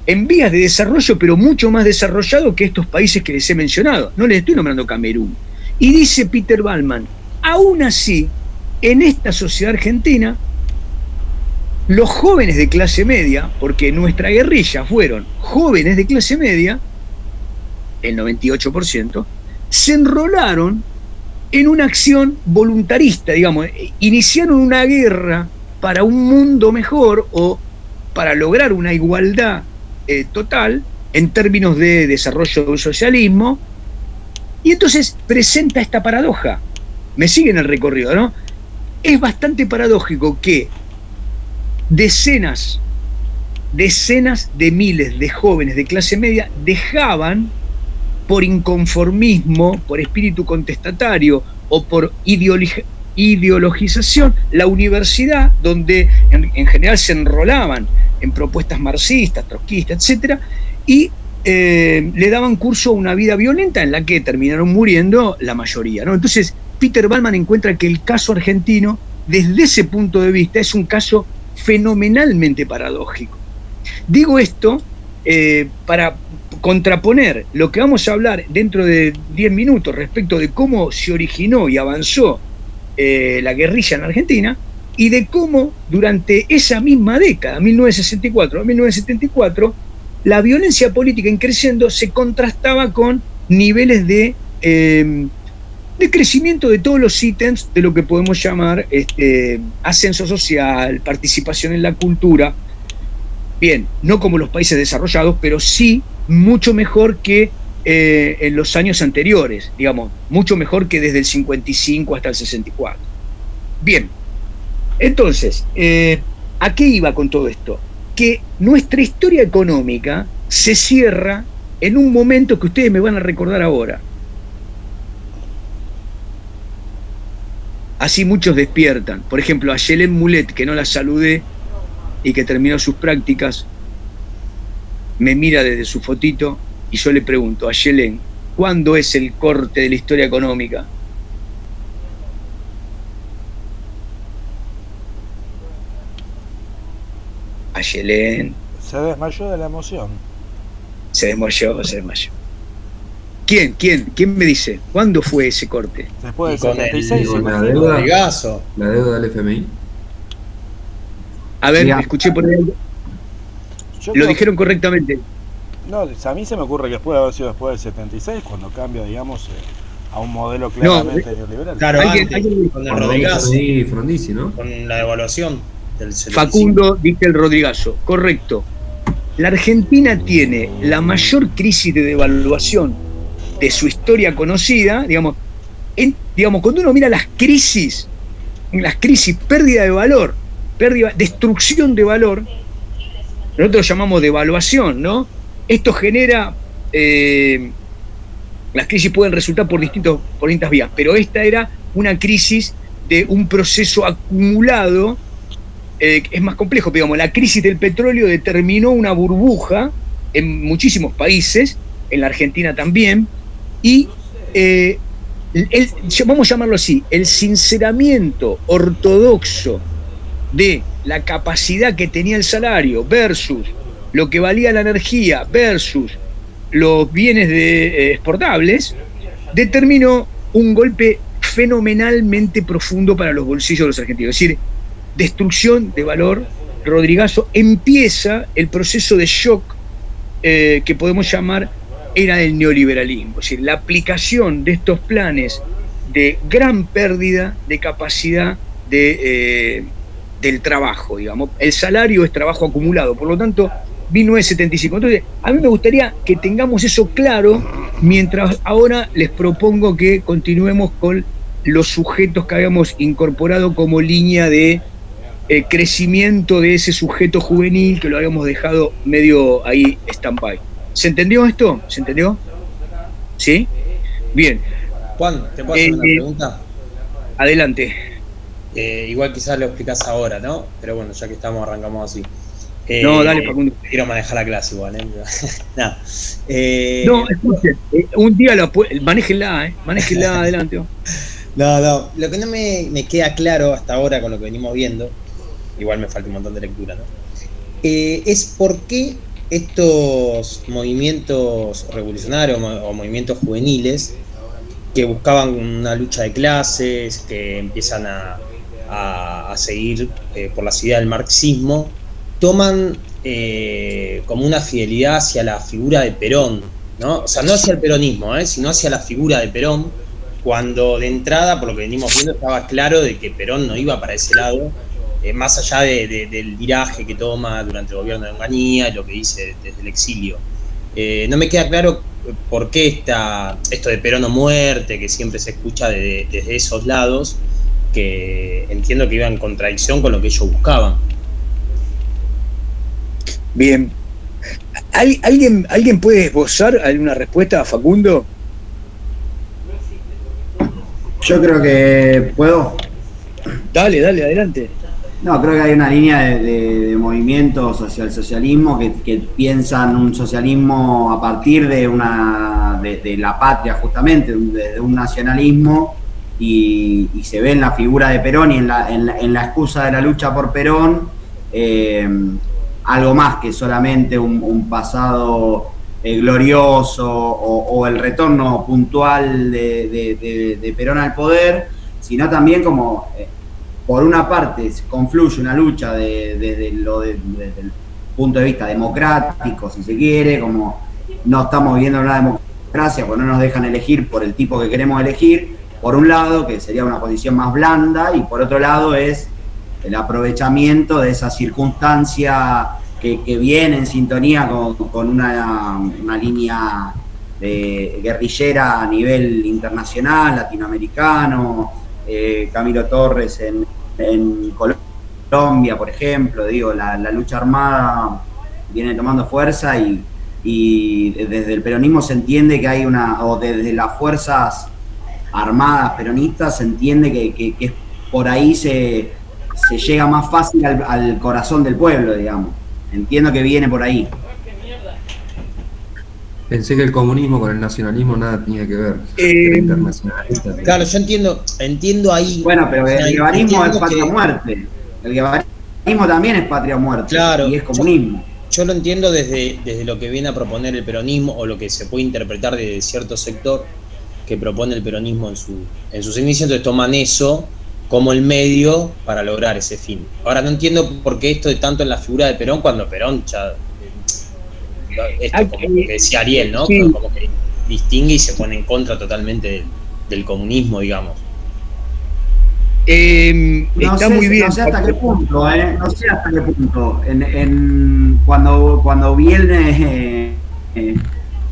en vías de desarrollo, pero mucho más desarrollado que estos países que les he mencionado. No les estoy nombrando Camerún. Y dice Peter Ballman, aún así, en esta sociedad argentina, los jóvenes de clase media, porque nuestra guerrilla fueron jóvenes de clase media, el 98%, se enrolaron en una acción voluntarista, digamos, iniciaron una guerra para un mundo mejor o para lograr una igualdad total en términos de desarrollo del socialismo, y entonces presenta esta paradoja. Me siguen el recorrido, ¿no? Es bastante paradójico que decenas de miles de jóvenes de clase media dejaban por inconformismo, por espíritu contestatario o por ideologización la universidad, donde en general se enrolaban en propuestas marxistas, trotskistas, etc., y le daban curso a una vida violenta en la que terminaron muriendo la mayoría, ¿no? Entonces, Peter Ballman encuentra que el caso argentino, desde ese punto de vista, es un caso fenomenalmente paradójico. Digo esto para contraponer lo que vamos a hablar dentro de 10 minutos respecto de cómo se originó y avanzó la guerrilla en Argentina, y de cómo durante esa misma década, 1964 a 1974, la violencia política en creciendo se contrastaba con niveles de crecimiento de todos los ítems de lo que podemos llamar ascenso social, participación en la cultura. Bien, no como los países desarrollados, pero sí mucho mejor que en los años anteriores, digamos, mucho mejor que desde el 55 hasta el 64. Bien, entonces, ¿a qué iba con todo esto? Que nuestra historia económica se cierra en un momento que ustedes me van a recordar ahora. Así muchos despiertan. Por ejemplo, a Yelén Mulet, que no la saludé y que terminó sus prácticas, me mira desde su fotito y yo le pregunto a Yelén, ¿cuándo es el corte de la historia económica? A Yelén. Se desmayó de la emoción. Se desmayó. ¿Quién me dice? ¿Cuándo fue ese corte? Después del 76. Con la deuda del FMI. A ver, escuché por ahí. Lo dijeron correctamente. No, a mí se me ocurre que puede haber sido después del 76, cuando cambia, digamos, a un modelo claramente neoliberal. Claro, ¿Alguien? Con el Rodrigazo. Frondizi, ¿no? Con la devaluación del 75. Facundo, dice el Rodrigazo, correcto. La Argentina tiene la mayor crisis de devaluación de su historia conocida, digamos, cuando uno mira las crisis, pérdida de valor, destrucción de valor, nosotros lo llamamos devaluación, ¿no? Esto genera, las crisis pueden resultar por distintas vías, pero esta era una crisis de un proceso acumulado, es más complejo, pero digamos, la crisis del petróleo determinó una burbuja en muchísimos países, en la Argentina también, y vamos a llamarlo así, el sinceramiento ortodoxo de la capacidad que tenía el salario versus lo que valía la energía versus los bienes exportables, determinó un golpe fenomenalmente profundo para los bolsillos de los argentinos. Es decir, destrucción de valor. Rodrigazo, empieza el proceso de shock que podemos llamar era del neoliberalismo. Es decir, la aplicación de estos planes de gran pérdida de capacidad del trabajo, digamos. El salario es trabajo acumulado, por lo tanto, 1975. Entonces, a mí me gustaría que tengamos eso claro, mientras ahora les propongo que continuemos con los sujetos que habíamos incorporado como línea de crecimiento de ese sujeto juvenil que lo habíamos dejado medio ahí stand-by. ¿Se entendió esto? ¿Se entendió? ¿Sí? Bien. Juan, ¿te puedo hacer una pregunta? Adelante. Igual quizás lo explicás ahora, ¿no? Pero bueno, ya que estamos, arrancamos así. No, dale, Facundo. Quiero manejar la clase igual, ¿eh? Nada. No, escuchen, un día manéjenla, adelante. No, lo que no me queda claro hasta ahora con lo que venimos viendo, igual me falta un montón de lectura, ¿no? Es por qué estos movimientos revolucionarios o movimientos juveniles que buscaban una lucha de clases, que empiezan a seguir por las ideas del marxismo, toman como una fidelidad hacia la figura de Perón, ¿no? O sea, no hacia el peronismo, sino hacia la figura de Perón, cuando de entrada, por lo que venimos viendo, estaba claro de que Perón no iba para ese lado, más allá del viraje que toma durante el gobierno de Onganía y lo que dice desde el exilio. No me queda claro por qué esto de Perón o muerte, que siempre se escucha desde esos lados, que entiendo que iba en contradicción con lo que ellos buscaban. Bien. ¿Alguien puede esbozar alguna respuesta a Facundo? Yo creo que puedo. Dale, adelante. No, creo que hay una línea de movimientos hacia el socialismo que piensan un socialismo a partir de la patria, justamente, de un nacionalismo, y se ve en la figura de Perón y en la excusa de la lucha por Perón algo más que solamente un pasado glorioso o el retorno puntual de Perón al poder, sino también como... por una parte confluye una lucha desde el punto de vista democrático, si se quiere, como no estamos viviendo una democracia, pues no nos dejan elegir por el tipo que queremos elegir, por un lado, que sería una posición más blanda, y por otro lado es el aprovechamiento de esa circunstancia que viene en sintonía con una línea guerrillera a nivel internacional, latinoamericano, Camilo Torres en Colombia, por ejemplo, la lucha armada viene tomando fuerza y desde el peronismo se entiende que hay o desde las fuerzas armadas peronistas se entiende que por ahí se llega más fácil al corazón del pueblo, digamos. Entiendo que viene por ahí. Pensé que el comunismo con el nacionalismo nada tenía que ver. Era internacionalista. Claro, yo entiendo ahí. Bueno, pero el guevarismo es patria o muerte. El guevarismo también es patria o muerte. Claro, y es comunismo. Yo lo entiendo desde lo que viene a proponer el peronismo, o lo que se puede interpretar de cierto sector que propone el peronismo en sus inicios. Entonces toman eso como el medio para lograr ese fin. Ahora no entiendo por qué esto de tanto en la figura de Perón, cuando Perón ya... Esto como que decía Ariel, ¿no? Sí. Como que distingue y se pone en contra totalmente del comunismo, digamos. Está muy bien. No sé hasta qué punto, no sé hasta qué punto. Cuando viene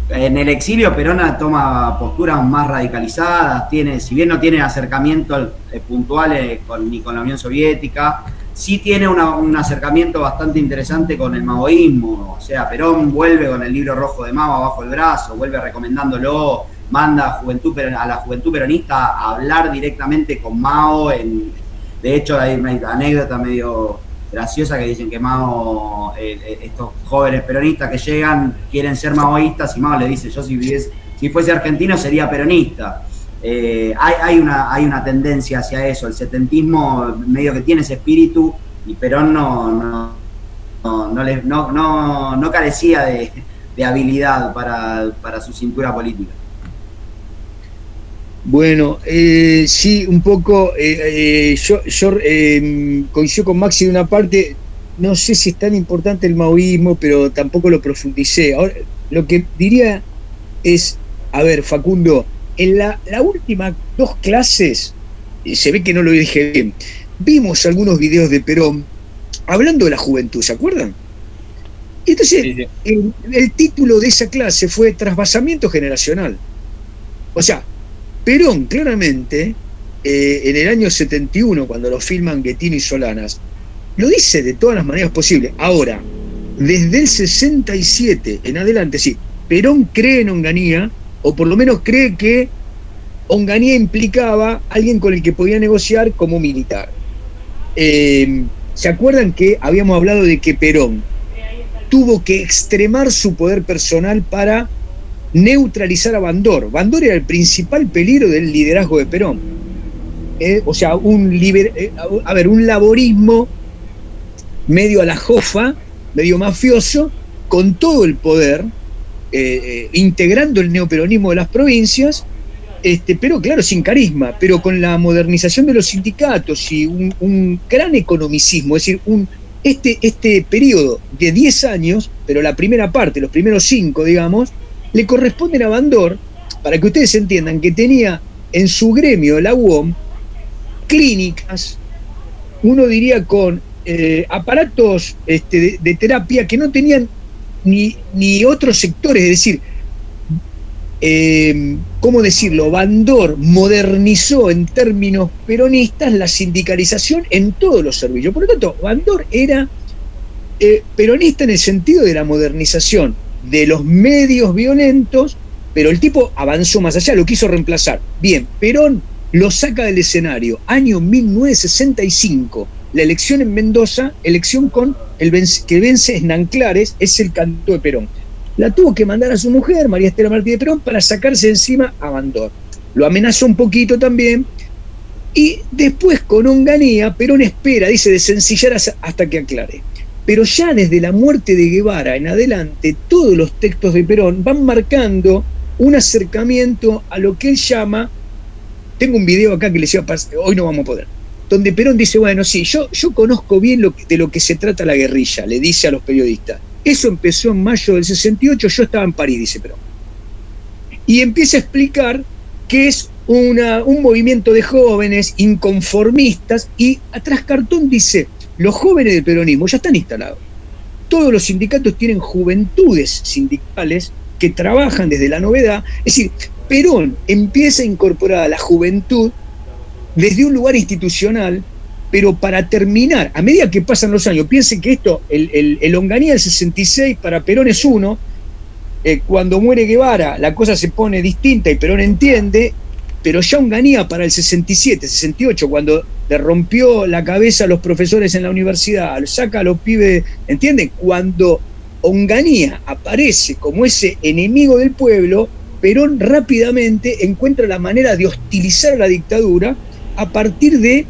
en el exilio, Perón toma posturas más radicalizadas, si bien no tiene acercamientos puntuales ni con la Unión Soviética, sí tiene un acercamiento bastante interesante con el maoísmo. O sea, Perón vuelve con el libro rojo de Mao abajo el brazo, vuelve recomendándolo, manda a la juventud peronista a hablar directamente con Mao. De hecho, hay una anécdota medio graciosa que dicen que Mao, estos jóvenes peronistas que llegan, quieren ser maoístas, y Mao le dice: yo si fuese argentino sería peronista. Hay una tendencia hacia eso. El setentismo medio que tiene ese espíritu, y Perón no carecía de habilidad para su cintura política. Bueno, sí, un poco. Yo coincido con Maxi de una parte. No sé si es tan importante el maoísmo, pero tampoco lo profundicé. Ahora, lo que diría es, a ver, Facundo, en la última 2 clases, se ve que no lo dije bien, vimos algunos videos de Perón hablando de la juventud, ¿se acuerdan? Y entonces, sí. El título de esa clase fue Trasvasamiento generacional. O sea, Perón claramente, en el año 71, cuando lo filman Guettino y Solanas, lo dice de todas las maneras posibles. Ahora, desde el 67 en adelante, sí, Perón cree en Onganía, o por lo menos cree que Onganía implicaba a alguien con el que podía negociar como militar. ¿Se acuerdan que habíamos hablado de que Perón tuvo que extremar su poder personal para neutralizar a Bandor? Bandor era el principal peligro del liderazgo de Perón. O sea, un laborismo medio a la jofa, medio mafioso, con todo el poder, integrando el neoperonismo de las provincias, pero claro, sin carisma, pero con la modernización de los sindicatos y un gran economicismo, es decir, este periodo de 10 años, pero la primera parte, los primeros 5, digamos, le corresponden a Bandor, para que ustedes entiendan que tenía en su gremio, la UOM, clínicas, uno diría con aparatos de terapia que no tenían ni otros sectores, es decir, ¿cómo decirlo? Bandor modernizó en términos peronistas la sindicalización en todos los servicios. Por lo tanto, Bandor era peronista en el sentido de la modernización de los medios violentos, pero el tipo avanzó más allá, lo quiso reemplazar. Bien, Perón lo saca del escenario, año 1965, la elección en Mendoza, elección con que vence en Nanclares, es el candidato de Perón. La tuvo que mandar a su mujer, María Estela Martí de Perón, para sacarse encima a Bandor. Lo amenazó un poquito también, y después con Onganía, Perón espera, dice, de sencillar hasta que aclare. Pero ya desde la muerte de Guevara en adelante, todos los textos de Perón van marcando un acercamiento a lo que él llama, tengo un video acá que les iba a pasar, hoy no vamos a poder, donde Perón dice, bueno, sí, yo conozco bien de lo que se trata la guerrilla, le dice a los periodistas. Eso empezó en mayo del 68, yo estaba en París, dice Perón. Y empieza a explicar que es un movimiento de jóvenes inconformistas, y atrás cartón dice, los jóvenes del peronismo ya están instalados. Todos los sindicatos tienen juventudes sindicales que trabajan desde la novedad. Es decir, Perón empieza a incorporar a la juventud desde un lugar institucional, pero para terminar, a medida que pasan los años, piensen que esto, el Onganía del 66 para Perón es uno, cuando muere Guevara la cosa se pone distinta y Perón entiende, pero ya Onganía para el 67, 68, cuando le rompió la cabeza a los profesores en la universidad, saca a los pibes, ¿entienden? Cuando Onganía aparece como ese enemigo del pueblo, Perón rápidamente encuentra la manera de hostilizar a la dictadura a partir de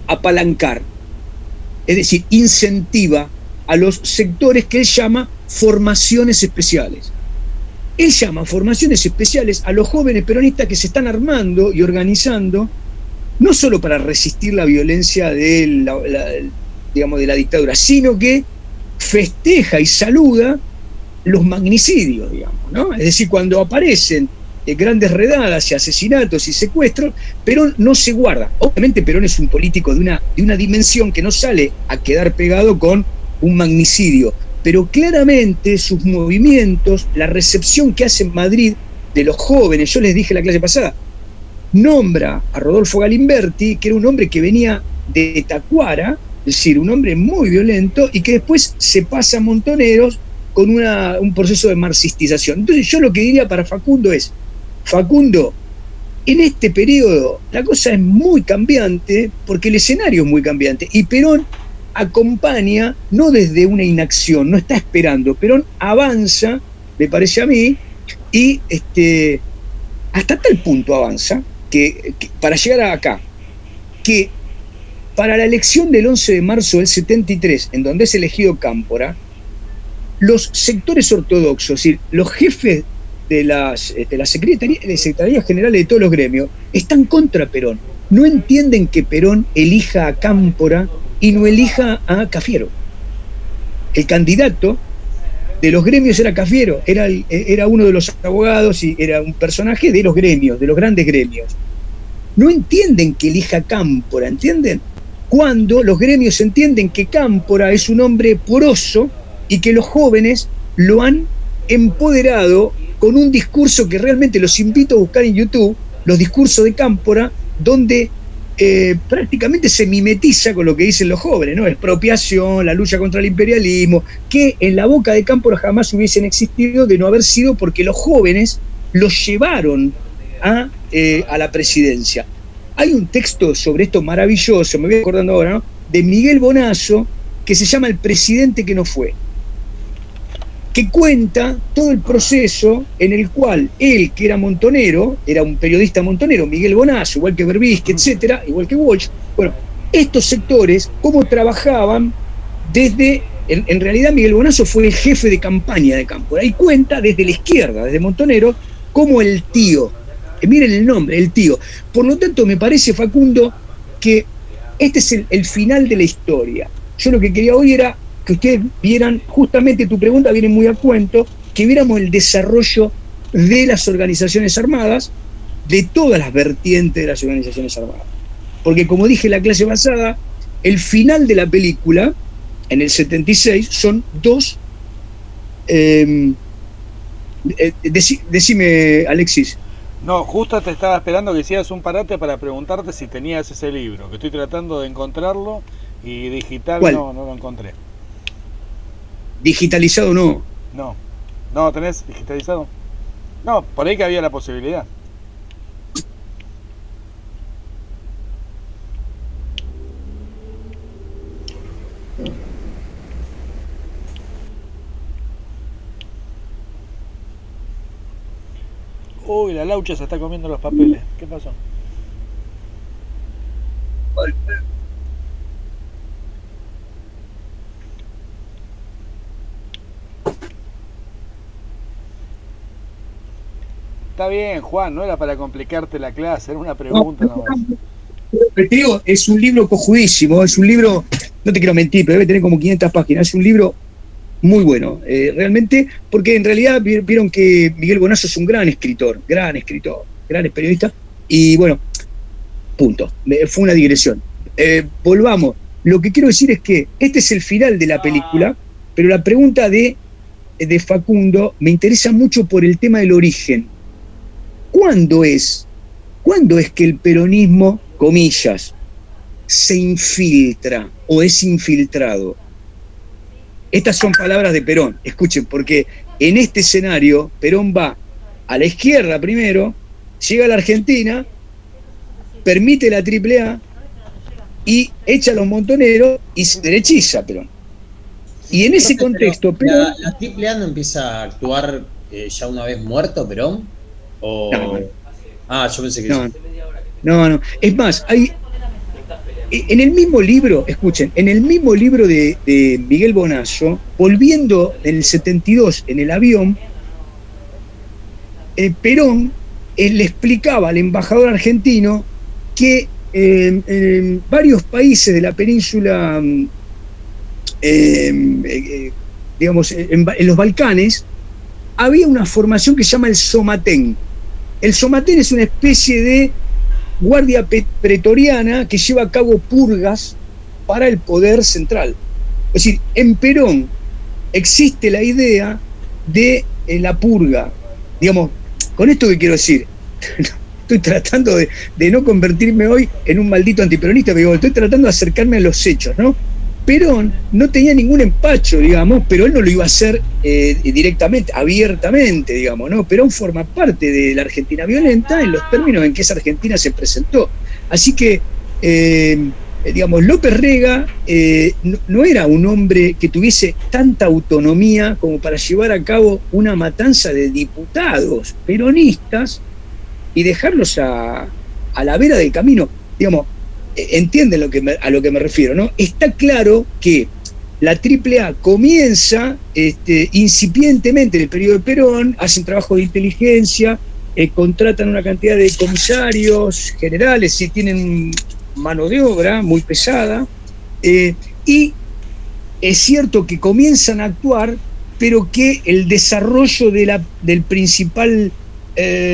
apalancar, es decir, incentiva a los sectores que él llama formaciones especiales. Él llama formaciones especiales a los jóvenes peronistas que se están armando y organizando, no solo para resistir la violencia de la dictadura, sino que festeja y saluda los magnicidios, digamos, ¿no? Es decir, cuando aparecen grandes redadas y asesinatos y secuestros, Perón no se guarda. Obviamente Perón es un político de una dimensión que no sale a quedar pegado con un magnicidio, pero claramente sus movimientos, la recepción que hace en Madrid de los jóvenes, yo les dije en la clase pasada, nombra a Rodolfo Galimberti, que era un hombre que venía de Tacuara, es decir, un hombre muy violento, y que después se pasa a Montoneros con un proceso de marxistización. Entonces yo lo que diría para Facundo es, Facundo, en este periodo la cosa es muy cambiante, porque el escenario es muy cambiante, y Perón acompaña, no desde una inacción, no está esperando, Perón avanza, me parece a mí, y hasta tal punto avanza, que para llegar a acá, que para la elección del 11 de marzo del 73, en donde es elegido Cámpora, los sectores ortodoxos, es decir, los jefes de las secretarías generales de todos los gremios, están contra Perón. No entienden que Perón elija a Cámpora y no elija a Cafiero. El candidato de los gremios era Cafiero, era uno de los abogados y era un personaje de los gremios, de los grandes gremios. No entienden que elija Cámpora, ¿entienden? Cuando los gremios entienden que Cámpora es un hombre poroso y que los jóvenes lo han empoderado con un discurso que realmente los invito a buscar en YouTube, los discursos de Cámpora, donde prácticamente se mimetiza con lo que dicen los jóvenes, ¿no? Expropiación, la lucha contra el imperialismo, que en la boca de Cámpora jamás hubiesen existido de no haber sido porque los jóvenes los llevaron a la presidencia. Hay un texto sobre esto maravilloso, me voy acordando ahora, ¿no? De Miguel Bonazo, que se llama El presidente que no fue, que cuenta todo el proceso en el cual él, que era montonero, era un periodista montonero, Miguel Bonazo, igual que Berbisky, etcétera, igual que Walsh, bueno, estos sectores, cómo trabajaban desde, en realidad Miguel Bonazo fue el jefe de campaña de Cámpora, y cuenta desde la izquierda, desde Montonero, como el tío, miren el nombre, el tío. Por lo tanto, me parece, Facundo, que este es el final de la historia. Yo lo que quería hoy era que ustedes vieran, justamente tu pregunta viene muy a cuento, que viéramos el desarrollo de las organizaciones armadas, de todas las vertientes de las organizaciones armadas. Porque como dije en la clase pasada, el final de la película, en el 76, son dos... decime, Alexis. No, justo te estaba esperando que hicieras un parate para preguntarte si tenías ese libro, que estoy tratando de encontrarlo y digital no lo encontré. ¿Digitalizado no? No, ¿tenés digitalizado? No, por ahí que había la posibilidad. Uy, la Laucha se está comiendo los papeles. ¿Qué pasó? Está bien, Juan, no era para complicarte la clase, era una pregunta nomás. Te digo, es un libro cojudísimo, es un libro, no te quiero mentir, pero debe tener como 500 páginas, es un libro muy bueno, realmente, porque en realidad vieron que Miguel Bonazo es un gran escritor, gran periodista, y bueno, punto, fue una digresión. Volvamos, lo que quiero decir es que este es el final de la película, pero la pregunta de Facundo me interesa mucho por el tema del origen. ¿Cuándo es que el peronismo, comillas, se infiltra o es infiltrado? Estas son palabras de Perón, escuchen, porque en este escenario Perón va a la izquierda primero, llega a la Argentina, permite la AAA y echa a los montoneros y se derechiza Perón. Y en ese contexto... ¿La AAA no empieza a actuar ya una vez muerto Perón? ¿O... No. Yo pensé que No. Es más, hay... En el mismo libro, escuchen, en el mismo libro de Miguel Bonazo, volviendo en el 72 en el avión, Perón le explicaba al embajador argentino que en varios países de la península, digamos, en los Balcanes, había una formación que se llama el Somatén. El Somatén es una especie de guardia pretoriana que lleva a cabo purgas para el poder central. Es decir, en Perón existe la idea de la purga. Digamos, con esto que quiero decir, estoy tratando de no convertirme hoy en un maldito antiperonista, pero estoy tratando de acercarme a los hechos, ¿no? Perón no tenía ningún empacho, digamos, pero él no lo iba a hacer directamente, abiertamente, digamos, ¿no? Perón forma parte de la Argentina violenta en los términos en que esa Argentina se presentó. Así que, digamos, López Rega no era un hombre que tuviese tanta autonomía como para llevar a cabo una matanza de diputados peronistas y dejarlos a la vera del camino, digamos. Entienden a lo que me refiero, ¿no? Está claro que la AAA comienza incipientemente en el periodo de Perón, hacen trabajo de inteligencia, contratan una cantidad de comisarios generales y tienen mano de obra muy pesada, y es cierto que comienzan a actuar pero que el desarrollo del principal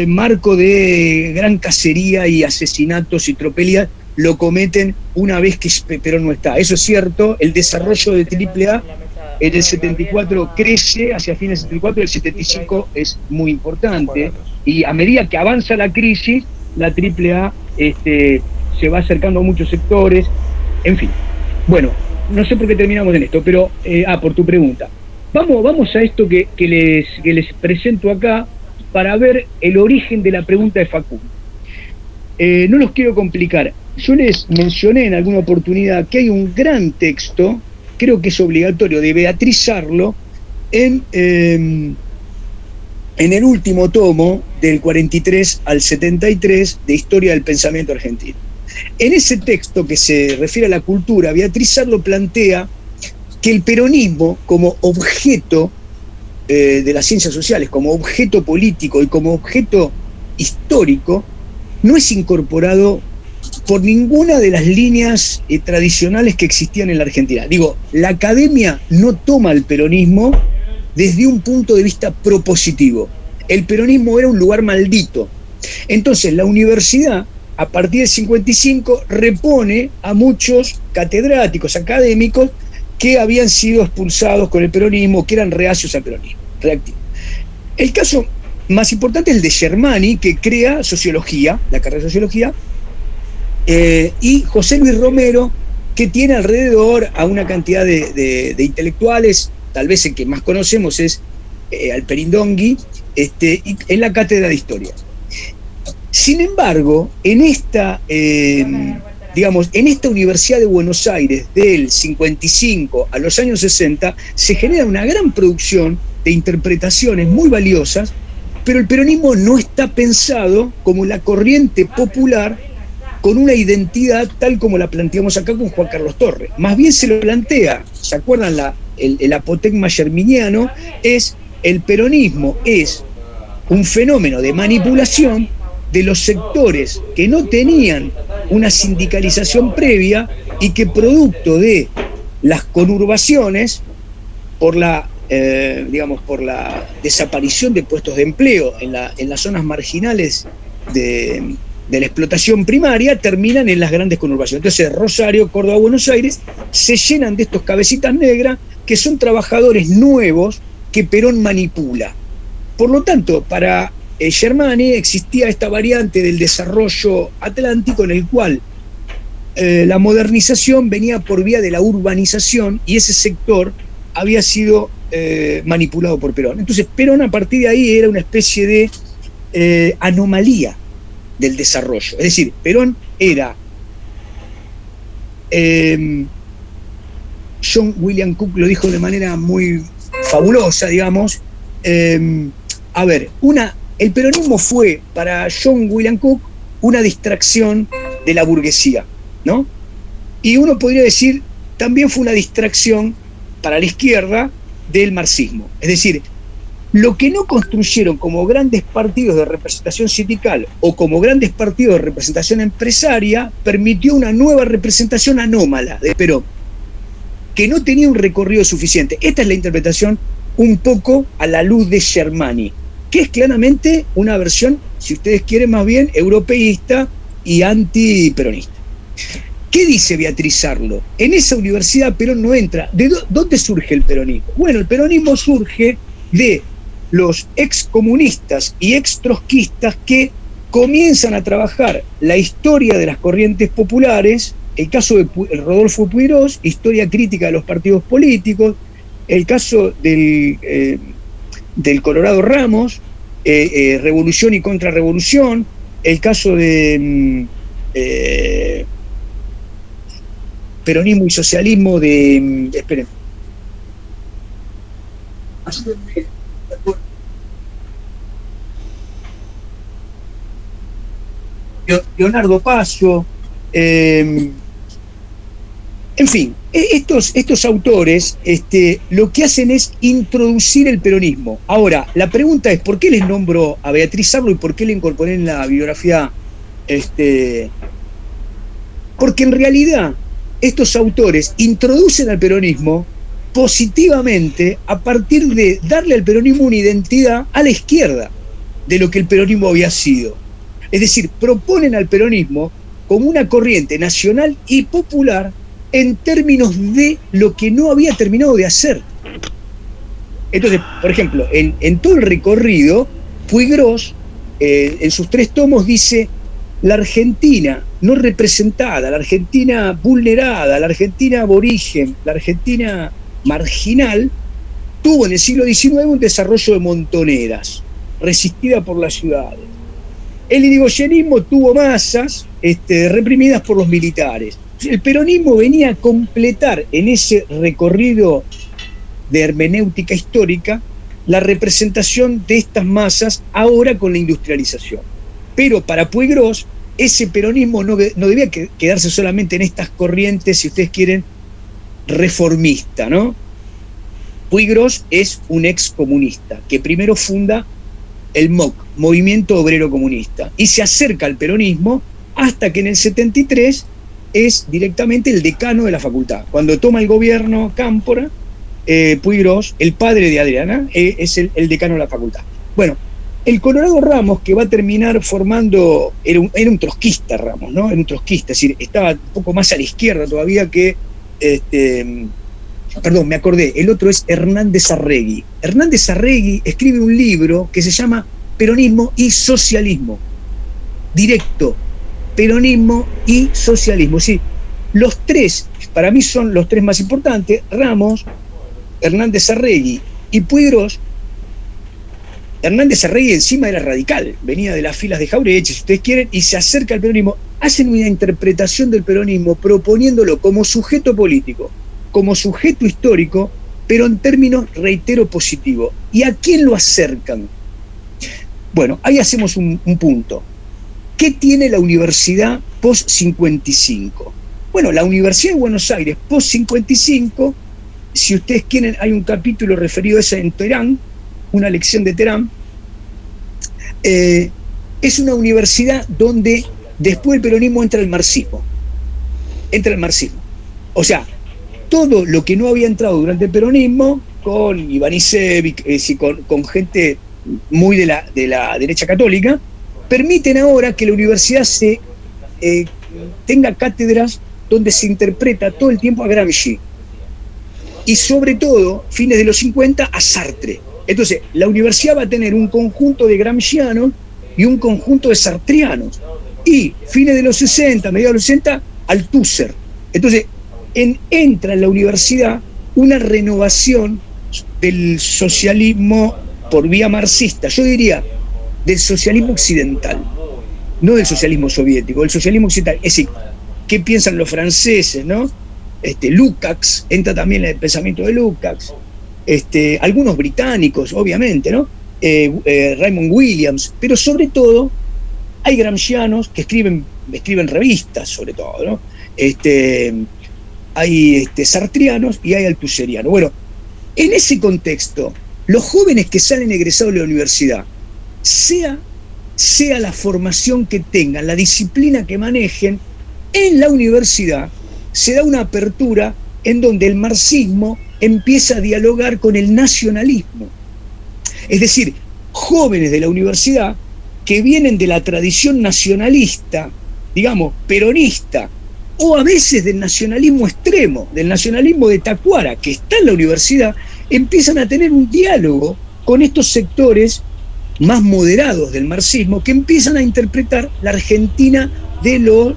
marco de gran cacería y asesinatos y tropelías lo cometen una vez que Perón no está. Eso es cierto, el desarrollo de AAA en el 74 crece, hacia fines del 74, el 75 es muy importante, y a medida que avanza la crisis, la AAA se va acercando a muchos sectores, en fin. Bueno, no sé por qué terminamos en esto, pero, por tu pregunta. Vamos a esto que les presento acá para ver el origen de la pregunta de Facundo. No los quiero complicar. Yo les mencioné en alguna oportunidad que hay un gran texto, creo que es obligatorio, de Beatriz Arlo, en el último tomo, del 43 al 73, de Historia del Pensamiento Argentino. En ese texto que se refiere a la cultura, Beatriz Arlo plantea que el peronismo, como objeto de las ciencias sociales, como objeto político y como objeto histórico, no es incorporado por ninguna de las líneas tradicionales que existían en la Argentina. Digo, la academia no toma el peronismo desde un punto de vista propositivo. El peronismo era un lugar maldito. Entonces la universidad, a partir del 55, repone a muchos catedráticos académicos que habían sido expulsados con el peronismo, que eran reacios al peronismo, reactivos. El caso más importante es el de Germani, que crea sociología, la carrera de sociología, y José Luis Romero, que tiene alrededor a una cantidad de intelectuales, tal vez el que más conocemos es Alperindongui, en la cátedra de historia. Sin embargo, en esta Universidad de Buenos Aires del 55 a los años 60 se genera una gran producción de interpretaciones muy valiosas, pero el peronismo no está pensado como la corriente popular con una identidad tal como la planteamos acá con Juan Carlos Torres. Más bien se lo plantea, ¿se acuerdan? El apotegma germiniano es: el peronismo es un fenómeno de manipulación de los sectores que no tenían una sindicalización previa y que, producto de las conurbaciones, por la desaparición de puestos de empleo en las zonas marginales de la explotación primaria, terminan en las grandes conurbaciones. Entonces Rosario, Córdoba, Buenos Aires se llenan de estos cabecitas negras que son trabajadores nuevos que Perón manipula. Por lo tanto, para Germani existía esta variante del desarrollo atlántico en el cual la modernización venía por vía de la urbanización, y ese sector había sido manipulado por Perón. Entonces Perón, a partir de ahí, era una especie de anomalía del desarrollo. Es decir, Perón era John William Cook lo dijo de manera muy fabulosa, digamos. El peronismo fue para John William Cook una distracción de la burguesía, ¿no? Y uno podría decir, también fue una distracción para la izquierda del marxismo. Es decir, lo que no construyeron como grandes partidos de representación sindical o como grandes partidos de representación empresaria permitió una nueva representación anómala de Perón, que no tenía un recorrido suficiente. Esta es la interpretación un poco a la luz de Germani, que es claramente una versión, si ustedes quieren, más bien europeísta y antiperonista. ¿Qué dice Beatriz Arlo? En esa universidad Perón no entra. ¿De dónde surge el peronismo? Bueno, el peronismo surge de los excomunistas y extrotskistas que comienzan a trabajar la historia de las corrientes populares, el caso de Rodolfo Puigros, historia crítica de los partidos políticos, el caso del Colorado Ramos, revolución y contrarrevolución, el caso de peronismo y socialismo de... esperen. Leonardo Paso, en fin, estos autores lo que hacen es introducir el peronismo. Ahora, la pregunta es, ¿por qué les nombro a Beatriz Arlo y por qué le incorporé en la biografía? Porque en realidad estos autores introducen al peronismo positivamente a partir de darle al peronismo una identidad a la izquierda de lo que el peronismo había sido. Es decir, proponen al peronismo como una corriente nacional y popular en términos de lo que no había terminado de hacer. Entonces, por ejemplo, en todo el recorrido, Puigros, en sus 3 tomos, dice: la Argentina no representada, la Argentina vulnerada, la Argentina aborigen, la Argentina marginal, tuvo en el siglo XIX un desarrollo de montoneras, resistida por las ciudades. El irigoyenismo tuvo masas reprimidas por los militares. El peronismo venía a completar en ese recorrido de hermenéutica histórica la representación de estas masas ahora con la industrialización. Pero para Puigros, ese peronismo no debía quedarse solamente en estas corrientes, si ustedes quieren, reformista, ¿no? Puigros es un excomunista que primero funda el MOC, Movimiento Obrero Comunista, y se acerca al peronismo hasta que en el 73 es directamente el decano de la facultad. Cuando toma el gobierno Cámpora, Puigros, el padre de Adriana, es el decano de la facultad. Bueno, el Colorado Ramos, que va a terminar formando, era un trotskista Ramos, ¿no? Era un trotskista, es decir, estaba un poco más a la izquierda todavía que, perdón, me acordé, el otro es Hernández Arregui. Hernández Arregui escribe un libro que se llama Peronismo y Socialismo. Directo, peronismo y socialismo. Sí, los 3, para mí son los 3 más importantes: Ramos, Hernández Arregui y Puigros. Hernández Arregui encima era radical, venía de las filas de Jauretche, si ustedes quieren, y se acerca al peronismo. Hacen una interpretación del peronismo proponiéndolo como sujeto político, como sujeto histórico, pero en términos, reitero, positivos. ¿Y a quién lo acercan? Bueno, ahí hacemos un punto. ¿Qué tiene la universidad post-55? Bueno, la Universidad de Buenos Aires post-55, si ustedes quieren, hay un capítulo referido a eso en Terán, una lección de Terán. Es una universidad donde después del peronismo entra el marxismo. O sea, todo lo que no había entrado durante el peronismo, con Ivanisevic, con gente muy de la derecha católica, permiten ahora que la universidad tenga cátedras donde se interpreta todo el tiempo a Gramsci. Y sobre todo, fines de los 50, a Sartre. Entonces, la universidad va a tener un conjunto de gramscianos y un conjunto de sartrianos. Y fines de los 60, mediados de los 60, Althusser. Entonces, entra en la universidad una renovación del socialismo por vía marxista, yo diría del socialismo occidental, no del socialismo soviético, del socialismo occidental. Es decir, ¿qué piensan los franceses, no? Lukács, entra también en el pensamiento de Lukács, algunos británicos, obviamente, ¿no? Raymond Williams, pero sobre todo hay gramscianos que escriben revistas, sobre todo, ¿no? Hay sartrianos y hay althusserianos. Bueno, en ese contexto, los jóvenes que salen egresados de la universidad, sea la formación que tengan, la disciplina que manejen, en la universidad se da una apertura en donde el marxismo empieza a dialogar con el nacionalismo. Es decir, jóvenes de la universidad que vienen de la tradición nacionalista, digamos, peronista, o a veces del nacionalismo extremo, del nacionalismo de Tacuara, que está en la universidad, empiezan a tener un diálogo con estos sectores más moderados del marxismo, que empiezan a interpretar la Argentina del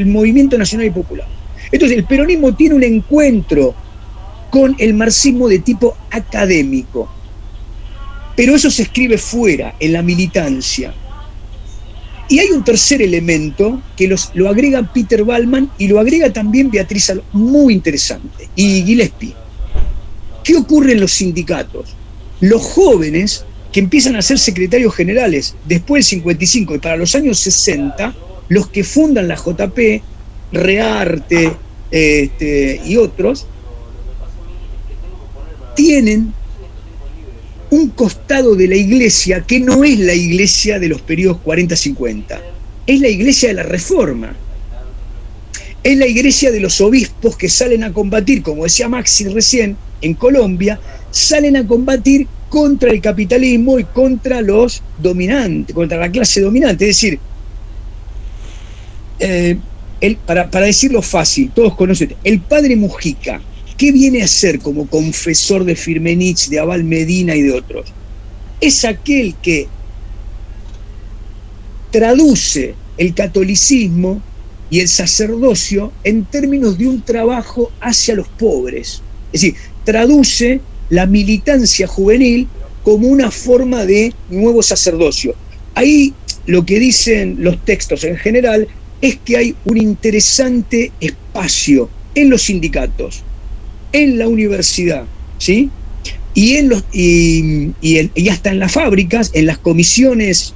movimiento nacional y popular. Entonces, el peronismo tiene un encuentro con el marxismo de tipo académico, pero eso se escribe fuera, en la militancia. Y hay un tercer elemento que lo agrega Peter Ballman y lo agrega también Beatriz Alonso, muy interesante, y Gillespie. ¿Qué ocurre en los sindicatos? Los jóvenes que empiezan a ser secretarios generales después del 55 y para los años 60, los que fundan la JP, Rearte y otros, tienen un costado de la iglesia que no es la iglesia de los periodos 40-50, es la iglesia de la Reforma. Es la iglesia de los obispos que salen a combatir, como decía Maxi recién, en Colombia, salen a combatir contra el capitalismo y contra los dominantes, contra la clase dominante. Es decir, para decirlo fácil, todos conocen, el padre Mujica, ¿qué viene a hacer como confesor de Firmenich, de Abal Medina y de otros? Es aquel que traduce el catolicismo y el sacerdocio en términos de un trabajo hacia los pobres. Es decir, traduce la militancia juvenil como una forma de nuevo sacerdocio. Ahí lo que dicen los textos en general es que hay un interesante espacio en los sindicatos, en la universidad, ¿sí? Y hasta en las fábricas, en las comisiones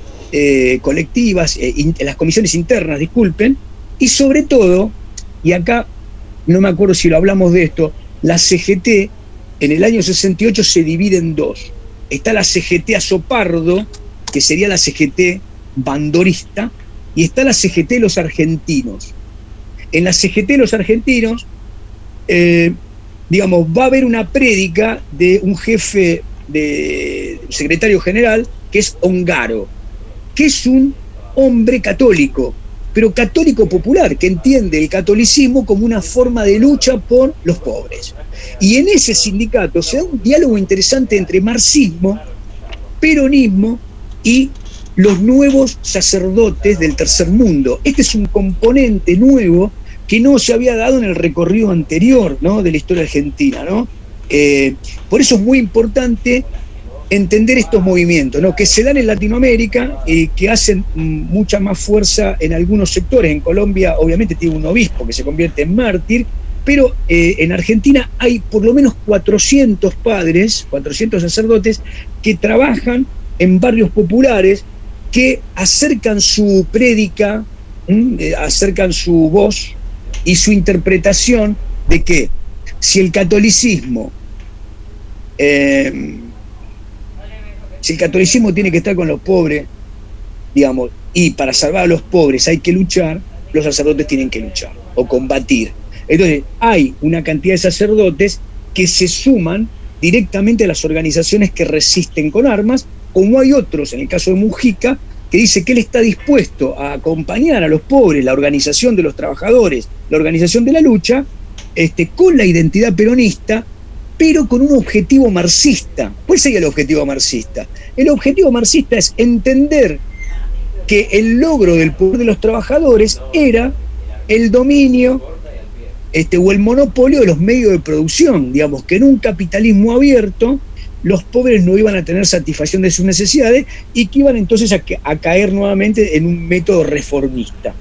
colectivas, en las comisiones internas, disculpen, y sobre todo, y acá no me acuerdo si lo hablamos de esto, la CGT en el año 68 se divide en dos. Está la CGT Azopardo, que sería la CGT bandorista, y está la CGT de los argentinos. En la CGT de los argentinos, digamos, va a haber una prédica de un jefe de secretario general, que es Ongaro, que es un hombre católico, pero católico popular, que entiende el catolicismo como una forma de lucha por los pobres. Y en ese sindicato se da un diálogo interesante entre marxismo, peronismo y los nuevos sacerdotes del tercer mundo. Este es un componente nuevo que no se había dado en el recorrido anterior, ¿no?, de la historia argentina, ¿no? Por eso es muy importante entender estos movimientos, ¿no?, que se dan en Latinoamérica y que hacen mucha más fuerza en algunos sectores. En Colombia, obviamente, tiene un obispo que se convierte en mártir, pero en Argentina hay por lo menos 400 padres, 400 sacerdotes que trabajan en barrios populares, que acercan su prédica, acercan su voz y su interpretación de que si el catolicismo tiene que estar con los pobres, digamos, y para salvar a los pobres hay que luchar, los sacerdotes tienen que luchar o combatir. Entonces hay una cantidad de sacerdotes que se suman directamente a las organizaciones que resisten con armas, como hay otros, en el caso de Mujica, que dice que él está dispuesto a acompañar a los pobres, la organización de los trabajadores, la organización de la lucha, con la identidad peronista, pero con un objetivo marxista. ¿Cuál sería el objetivo marxista? El objetivo marxista es entender que el logro del poder de los trabajadores era el dominio o el monopolio de los medios de producción, digamos, que en un capitalismo abierto los pobres no iban a tener satisfacción de sus necesidades y que iban entonces a caer nuevamente en un método reformista.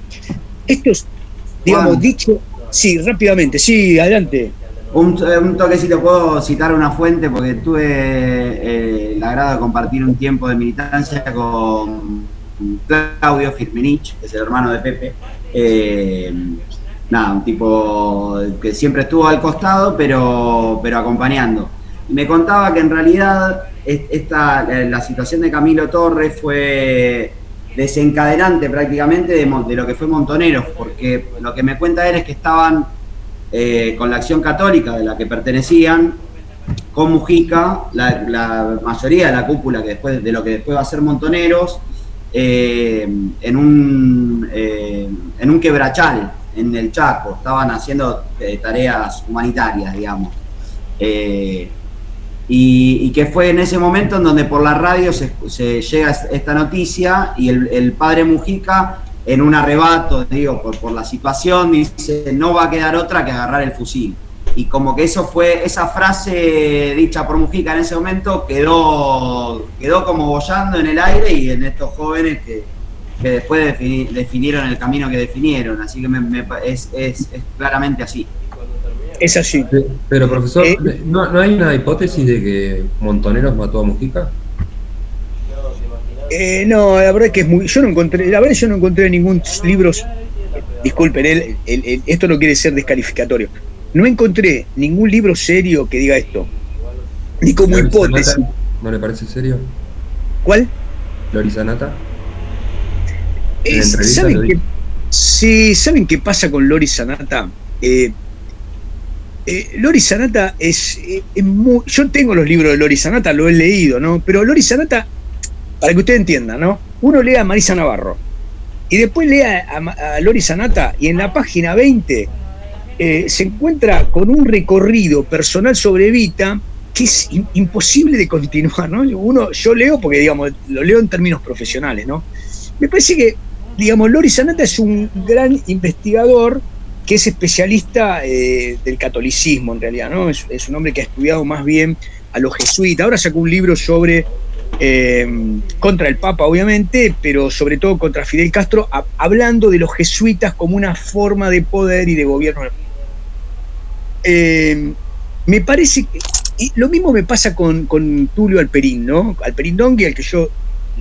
Esto es, digamos, dicho, sí, rápidamente, sí, adelante. Un toquecito, puedo citar una fuente porque tuve el agrado de compartir un tiempo de militancia con Claudio Firmenich, que es el hermano de Pepe. Un tipo que siempre estuvo al costado, pero acompañando. Y me contaba que en realidad la situación de Camilo Torres fue desencadenante prácticamente de lo que fue Montoneros, porque lo que me cuenta él es que estaban con la Acción Católica de la que pertenecían, con Mujica, la mayoría de la cúpula de lo que después va a ser Montoneros, en un quebrachal en el Chaco. Estaban haciendo tareas humanitarias, digamos. Y que fue en ese momento en donde por la radio se llega esta noticia y el padre Mujica, en un arrebato, digo, por la situación, dice: no va a quedar otra que agarrar el fusil. Y como que esa frase dicha por Mujica en ese momento quedó como boyando en el aire y en estos jóvenes que después definieron el camino que definieron. Así que es claramente así. Es así. Pero profesor, ¿no hay una hipótesis de que Montoneros mató a Mujica? No, la verdad es que yo no encontré ningún libro. Disculpen, esto no quiere ser descalificatorio. No encontré ningún libro serio que diga esto, ni como hipótesis. ¿No le parece serio? ¿Cuál? Lorizanata. ¿Saben qué? Sí, ¿saben qué pasa con Lori Sanata? Lori Sanata es muy... Yo tengo los libros de Lori Sanata, lo he leído, ¿no? Pero Lori Sanata, para que usted entienda, ¿no? Uno lee a Marisa Navarro y después lee a Lori Sanata y en la página 20 se encuentra con un recorrido personal sobre Evita que es imposible de continuar, ¿no? Yo leo porque, digamos, lo leo en términos profesionales, ¿no? Me parece que, digamos, Lori Sanata es un gran investigador que es especialista del catolicismo, en realidad, ¿no? Es un hombre que ha estudiado más bien a los jesuitas. Ahora sacó un libro sobre contra el Papa, obviamente, pero sobre todo contra Fidel Castro, hablando de los jesuitas como una forma de poder y de gobierno. Me parece que y lo mismo me pasa con Tulio Alperín, ¿no? Alperín Dongui, al que yo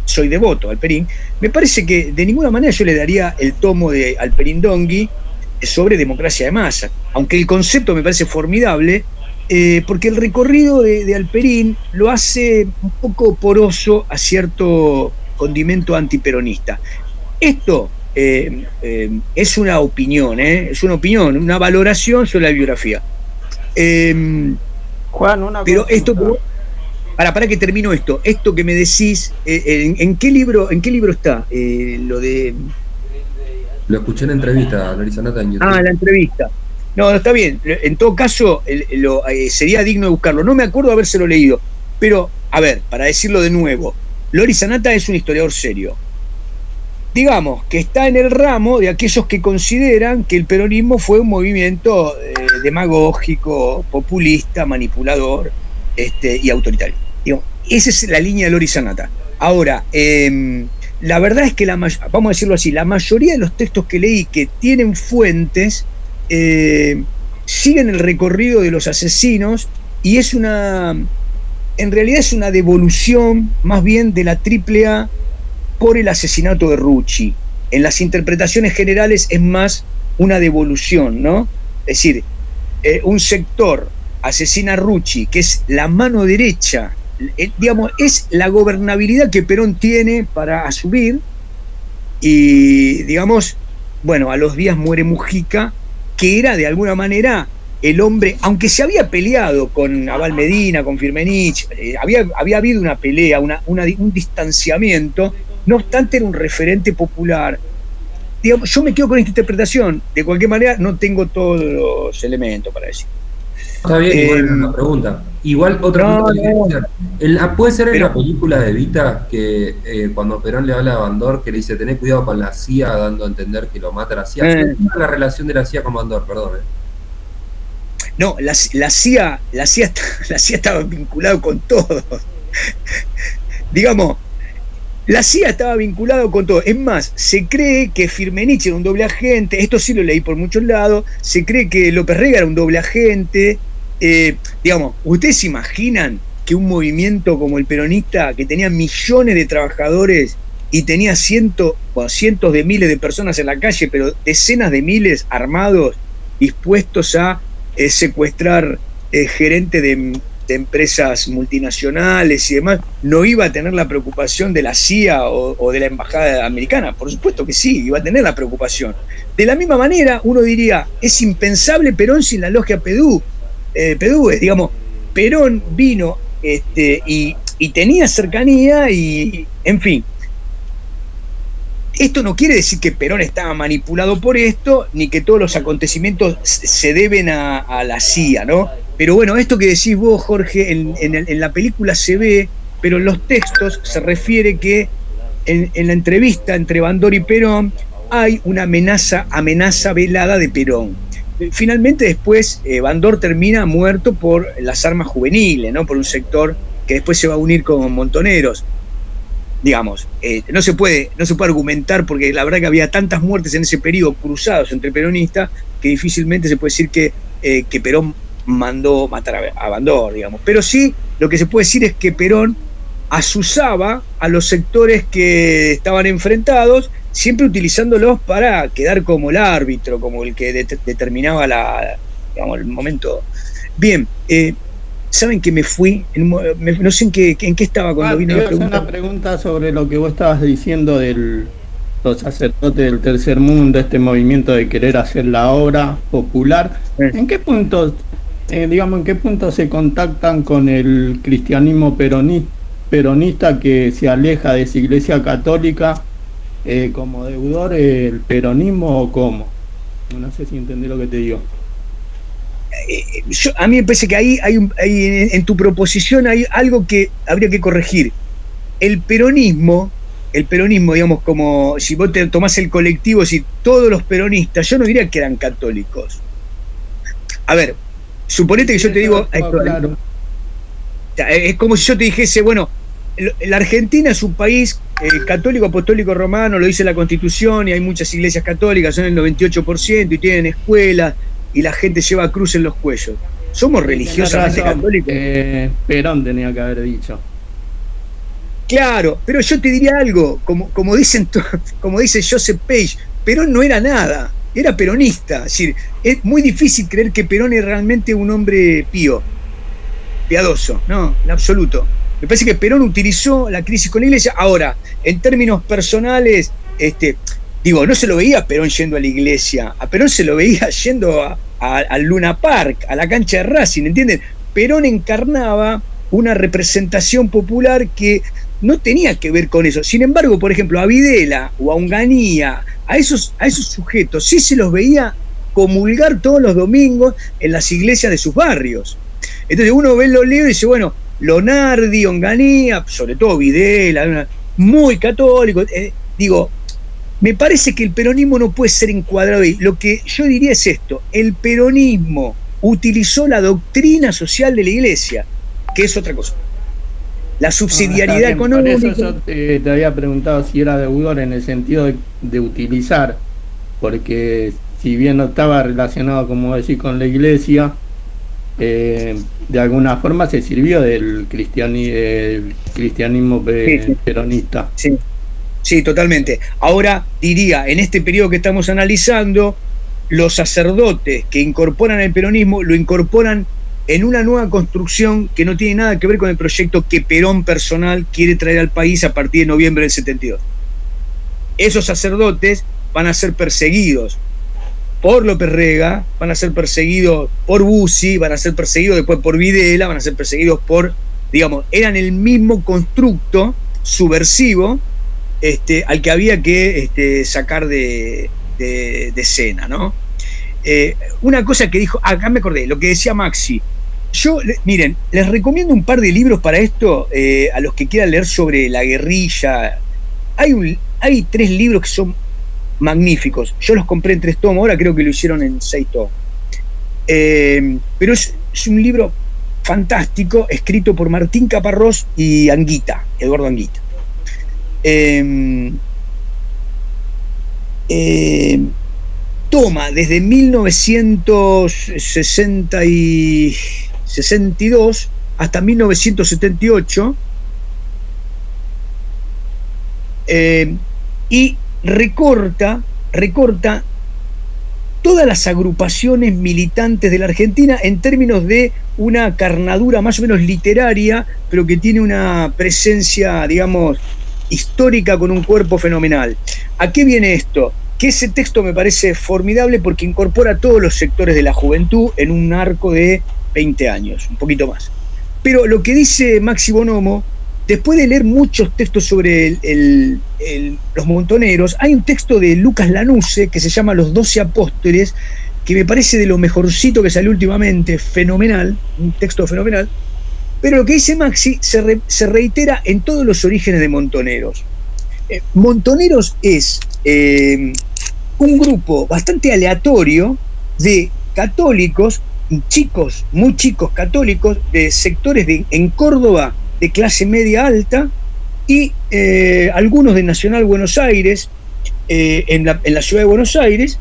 soy devoto, Alperín. Me parece que de ninguna manera yo le daría el tomo de Alperín Dongui sobre democracia de masa, aunque el concepto me parece formidable, porque el recorrido de Alperín lo hace un poco poroso a cierto condimento antiperonista. Esto es una opinión, una valoración sobre la biografía. Juan, una pero cosa. Esto, para que termino esto que me decís, ¿en qué libro está? Lo escuché en la entrevista a Lori Sanata en YouTube. Ah, la entrevista. No, está bien. En todo caso, sería digno de buscarlo. No me acuerdo de habérselo leído. Pero, a ver, para decirlo de nuevo, Lori Sanata es un historiador serio. Digamos que está en el ramo de aquellos que consideran que el peronismo fue un movimiento demagógico, populista, manipulador y autoritario. Digo, esa es la línea de Lori Sanata. Ahora, la verdad es que, vamos a decirlo así, la mayoría de los textos que leí que tienen fuentes siguen el recorrido de los asesinos y en realidad es una devolución más bien de la AAA por el asesinato de Rucci. En las interpretaciones generales es más una devolución, ¿no? Es decir, un sector asesina a Rucci, que es la mano derecha, digamos, es la gobernabilidad que Perón tiene para asumir, y digamos, bueno, a los días muere Mujica, que era de alguna manera el hombre, aunque se había peleado con Abal Medina, con Firmenich, había habido una pelea, un distanciamiento, no obstante era un referente popular. Digamos, yo me quedo con esta interpretación, de cualquier manera no tengo todos los elementos para decir. Está bien, igual una pregunta. Igual otra pregunta. ¿Puede ser en la película de Evita que cuando Perón le habla a Bandor, que le dice, tené cuidado con la CIA, dando a entender que lo mata la CIA? ¿Cuál es la relación de la CIA con Bandor? Perdón. No, la CIA estaba vinculado con todo. Digamos, la CIA estaba vinculado con todo. Es más, se cree que Firmenich era un doble agente. Esto sí lo leí por muchos lados. Se cree que López Rega era un doble agente. Digamos, ¿ustedes se imaginan que un movimiento como el peronista, que tenía millones de trabajadores y tenía cientos de miles de personas en la calle, pero decenas de miles armados, dispuestos a secuestrar gerentes de empresas multinacionales y demás, no iba a tener la preocupación de la CIA o de la embajada americana? Por supuesto que sí, iba a tener la preocupación. De la misma manera, uno diría, es impensable Perón sin la logia Pedú. Digamos, Perón vino y tenía cercanía y, en fin. Esto no quiere decir que Perón estaba manipulado por esto, ni que todos los acontecimientos se deben a la CIA, ¿no? Pero bueno, esto que decís vos, Jorge, en la película se ve, pero en los textos se refiere que en la entrevista entre Bandor y Perón hay una amenaza velada de Perón. Finalmente después Bandor termina muerto por las armas juveniles, ¿no? Por un sector que después se va a unir con Montoneros. Digamos, no se puede argumentar, porque la verdad que había tantas muertes en ese periodo cruzados entre peronistas que difícilmente se puede decir que Perón mandó matar a Bandor, digamos. Pero sí, lo que se puede decir es que Perón azuzaba a los sectores que estaban enfrentados, siempre utilizándolos para quedar como el árbitro, como el que determinaba el momento. Bien, saben que me fui, no sé en qué estaba cuando vino la pregunta. Una pregunta sobre lo que vos estabas diciendo del los sacerdotes del tercer mundo, este movimiento de querer hacer la obra popular, ¿en qué punto, en qué punto se contactan con el cristianismo peronista que se aleja de esa iglesia católica como deudor el peronismo o cómo? No sé si entendés lo que te digo. A mí me parece que ahí en tu proposición hay algo que habría que corregir. El peronismo, digamos, como si vos te tomás el colectivo, si todos los peronistas, yo no diría que eran católicos. A ver, suponete que yo te digo, claro. Es como si yo te dijese, bueno, la Argentina es un país católico, apostólico, romano, lo dice la Constitución, y hay muchas iglesias católicas, son el 98%, y tienen escuelas, y la gente lleva cruz en los cuellos. ¿Somos religiosamente católicos? Perón tenía que haber dicho. Claro, pero yo te diría algo, como dice Joseph Page, Perón no era nada, era peronista. Es decir, es muy difícil creer que Perón es realmente un hombre piadoso, no, en absoluto. Me parece que Perón utilizó la crisis con la iglesia. Ahora, en términos personales, no se lo veía a Perón yendo a la iglesia, a Perón se lo veía yendo al Luna Park, a la cancha de Racing, ¿entienden? Perón encarnaba una representación popular que no tenía que ver con eso. Sin embargo, por ejemplo, a Videla o a Onganía, a esos sujetos, sí se los veía comulgar todos los domingos en las iglesias de sus barrios. Entonces uno ve los libros y dice, bueno, Lonardi, Onganía, sobre todo Videla, muy católico. Me parece que el peronismo no puede ser encuadrado ahí. Lo que yo diría es esto: el peronismo utilizó la doctrina social de la iglesia, que es otra cosa. La subsidiariedad económica. Por eso yo te había preguntado si era deudor en el sentido de utilizar, porque si bien no estaba relacionado, como decís, con la iglesia, de alguna forma se sirvió del cristianismo peronista. Sí, totalmente. Ahora diría, en este periodo que estamos analizando, los sacerdotes que incorporan el peronismo lo incorporan en una nueva construcción que no tiene nada que ver con el proyecto que Perón personal quiere traer al país a partir de noviembre del 72. Esos sacerdotes van a ser perseguidos por López Rega, van a ser perseguidos por Bussi, van a ser perseguidos después por Videla, van a ser perseguidos por, eran el mismo constructo subversivo al que había que sacar de escena, ¿no? Una cosa que dijo, acá me acordé, lo que decía Maxi. Miren, les recomiendo un par de libros para esto, a los que quieran leer sobre la guerrilla. Hay 3 libros que son magníficos. Yo los compré en 3 tomos, ahora creo que lo hicieron en 6 tomos. Pero es un libro fantástico, escrito por Martín Caparrós y Eduardo Anguita. Toma desde 1962 hasta 1978 y recorta todas las agrupaciones militantes de la Argentina en términos de una carnadura más o menos literaria, pero que tiene una presencia, histórica con un cuerpo fenomenal. ¿A qué viene esto? Que ese texto me parece formidable porque incorpora a todos los sectores de la juventud en un arco de 20 años, un poquito más. Pero lo que dice Maxi Bonomo, después de leer muchos textos sobre los montoneros, hay un texto de Lucas Lanuse que se llama Los 12 Apóstoles, que me parece de lo mejorcito que salió últimamente, fenomenal, un texto fenomenal. Pero lo que dice Maxi se reitera en todos los orígenes de Montoneros. Montoneros es un grupo bastante aleatorio de católicos, muy chicos católicos, de sectores en Córdoba de clase media alta y algunos de Nacional Buenos Aires, en la ciudad de Buenos Aires,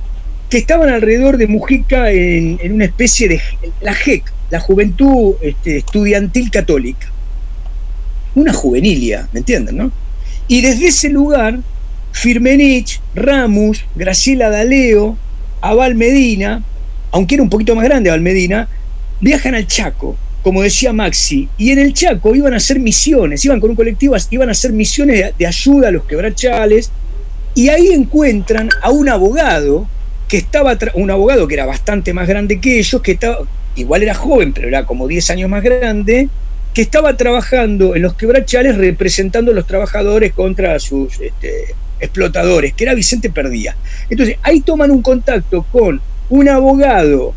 que estaban alrededor de Mujica en una especie de la JEC, la Juventud Estudiantil Católica. Una juvenilia, ¿me entienden, no? Y desde ese lugar, Firmenich, Ramos, Graciela D'Aleo, Abal Medina, aunque era un poquito más grande Abal Medina, viajan al Chaco, como decía Maxi, y en el Chaco iban a hacer misiones, iban con un colectivo, iban a hacer misiones de ayuda a los quebrachales, Y ahí encuentran a un abogado que era bastante más grande que ellos, que estaba, igual era joven, pero era como 10 años más grande, que estaba trabajando en los quebrachales representando a los trabajadores contra sus explotadores, que era Vicente Perdía. Entonces, ahí toman un contacto con un abogado,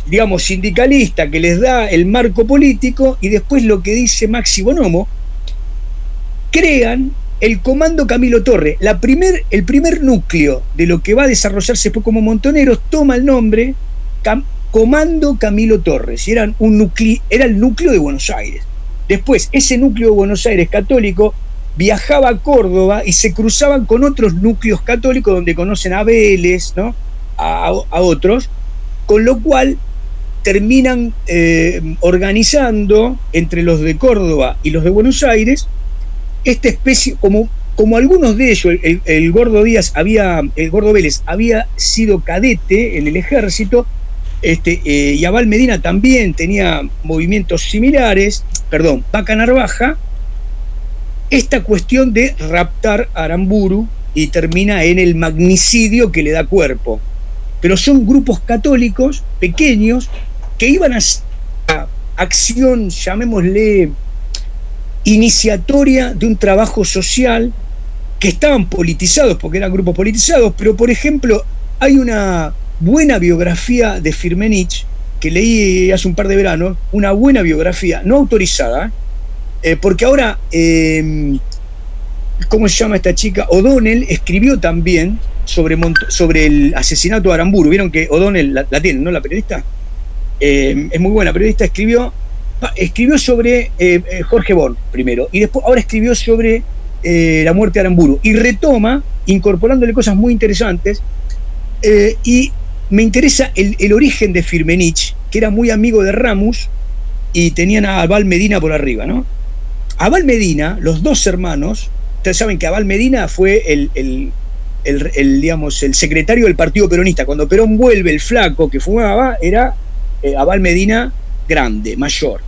digamos, sindicalista, que les da el marco político, y después lo que dice Maxi Bonomo, crean el Comando Camilo Torre. El primer núcleo de lo que va a desarrollarse después como Montoneros toma el nombre Comando Camilo Torres, y era el núcleo de Buenos Aires. Después, ese núcleo de Buenos Aires católico viajaba a Córdoba y se cruzaban con otros núcleos católicos donde conocen a Vélez, ¿no? a otros, con lo cual terminan organizando entre los de Córdoba y los de Buenos Aires esta especie, como algunos de ellos, el Gordo Vélez había sido cadete en el ejército, y Abal Medina también tenía movimientos similares, Vaca Narvaja, esta cuestión de raptar a Aramburu, y termina en el magnicidio que le da cuerpo. Pero son grupos católicos pequeños que iban a acción, llamémosle, iniciatoria de un trabajo social, que estaban politizados porque eran grupos politizados. Pero, por ejemplo, hay una buena biografía de Firmenich que leí hace un par de veranos, una buena biografía, no autorizada, porque ahora, ¿cómo se llama esta chica? O'Donnell escribió también sobre el asesinato de Aramburu. Vieron que O'Donnell la tienen, ¿no? La periodista. Es muy buena periodista. Escribió sobre Jorge Born primero, y después ahora escribió sobre la muerte de Aramburu, y retoma, incorporándole cosas muy interesantes, y me interesa el origen de Firmenich, que era muy amigo de Ramus, y tenían a Abal Medina por arriba, ¿no? Abal Medina, los dos hermanos, ustedes saben que Abal Medina fue el secretario del Partido Peronista. Cuando Perón vuelve, el flaco que fumaba era Abal Medina grande, mayor.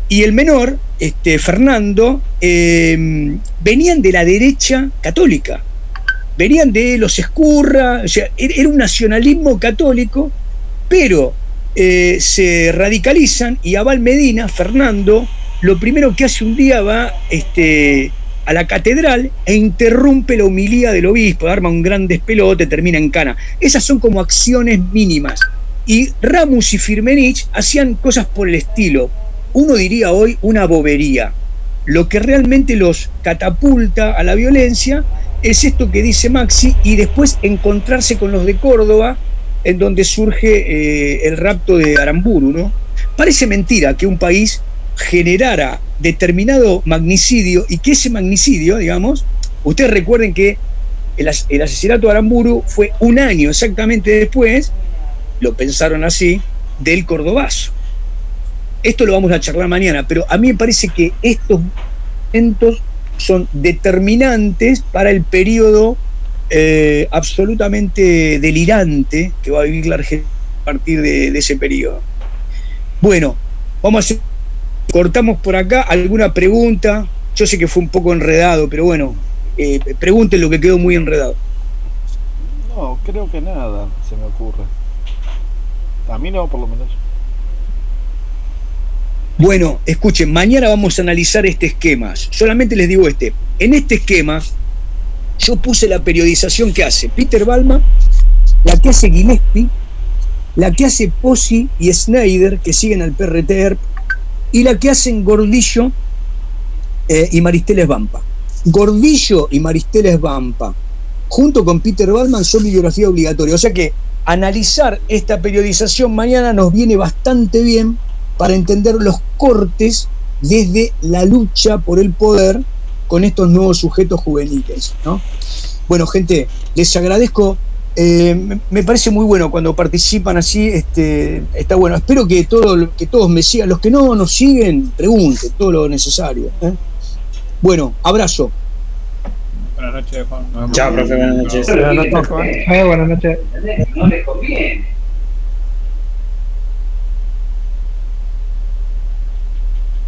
Y el menor, Fernando, venían de la derecha católica, venían de los Escurra, o sea, era un nacionalismo católico, pero se radicalizan, y Abal Medina, Fernando, lo primero que hace un día va a la catedral e interrumpe la homilía del obispo, arma un gran despelote, termina en cana. Esas son como acciones mínimas. Y Ramus y Firmenich hacían cosas por el estilo. Uno diría hoy una bobería. Lo que realmente los catapulta a la violencia es esto que dice Maxi, y después encontrarse con los de Córdoba, en donde surge el rapto de Aramburu, ¿no? Parece mentira que un país generara determinado magnicidio, y que ese magnicidio, digamos, ustedes recuerden que el asesinato de Aramburu fue un año exactamente después, lo pensaron así, del Cordobazo. Esto lo vamos a charlar mañana, pero a mí me parece que estos momentos son determinantes para el periodo absolutamente delirante que va a vivir la Argentina a partir de ese periodo. Bueno, cortamos por acá. ¿Alguna pregunta? Yo sé que fue un poco enredado, pero bueno, pregunten lo que quedó muy enredado. No, creo que nada se me ocurre. A mí no, por lo menos. Bueno, escuchen, mañana vamos a analizar este esquema. Solamente les digo en este esquema yo puse la periodización que hace Peter Balma, la que hace Gillespie, la que hace Pozzi y Schneider, que siguen al PRT, y la que hacen Gordillo y Maristeles Vampa. Gordillo y Maristeles Vampa, junto con Peter Balman, son bibliografía obligatoria. O sea que analizar esta periodización mañana nos viene bastante bien para entender los cortes desde la lucha por el poder con estos nuevos sujetos juveniles, ¿no? Bueno, gente, les agradezco. Me parece muy bueno cuando participan así, está bueno. Espero que todos me sigan. Los que no nos siguen, pregunten todo lo necesario, ¿eh? Bueno, abrazo. Buenas noches, Juan. Chao, profe, buenas noches. Buenas noches, Juan. No le conviene.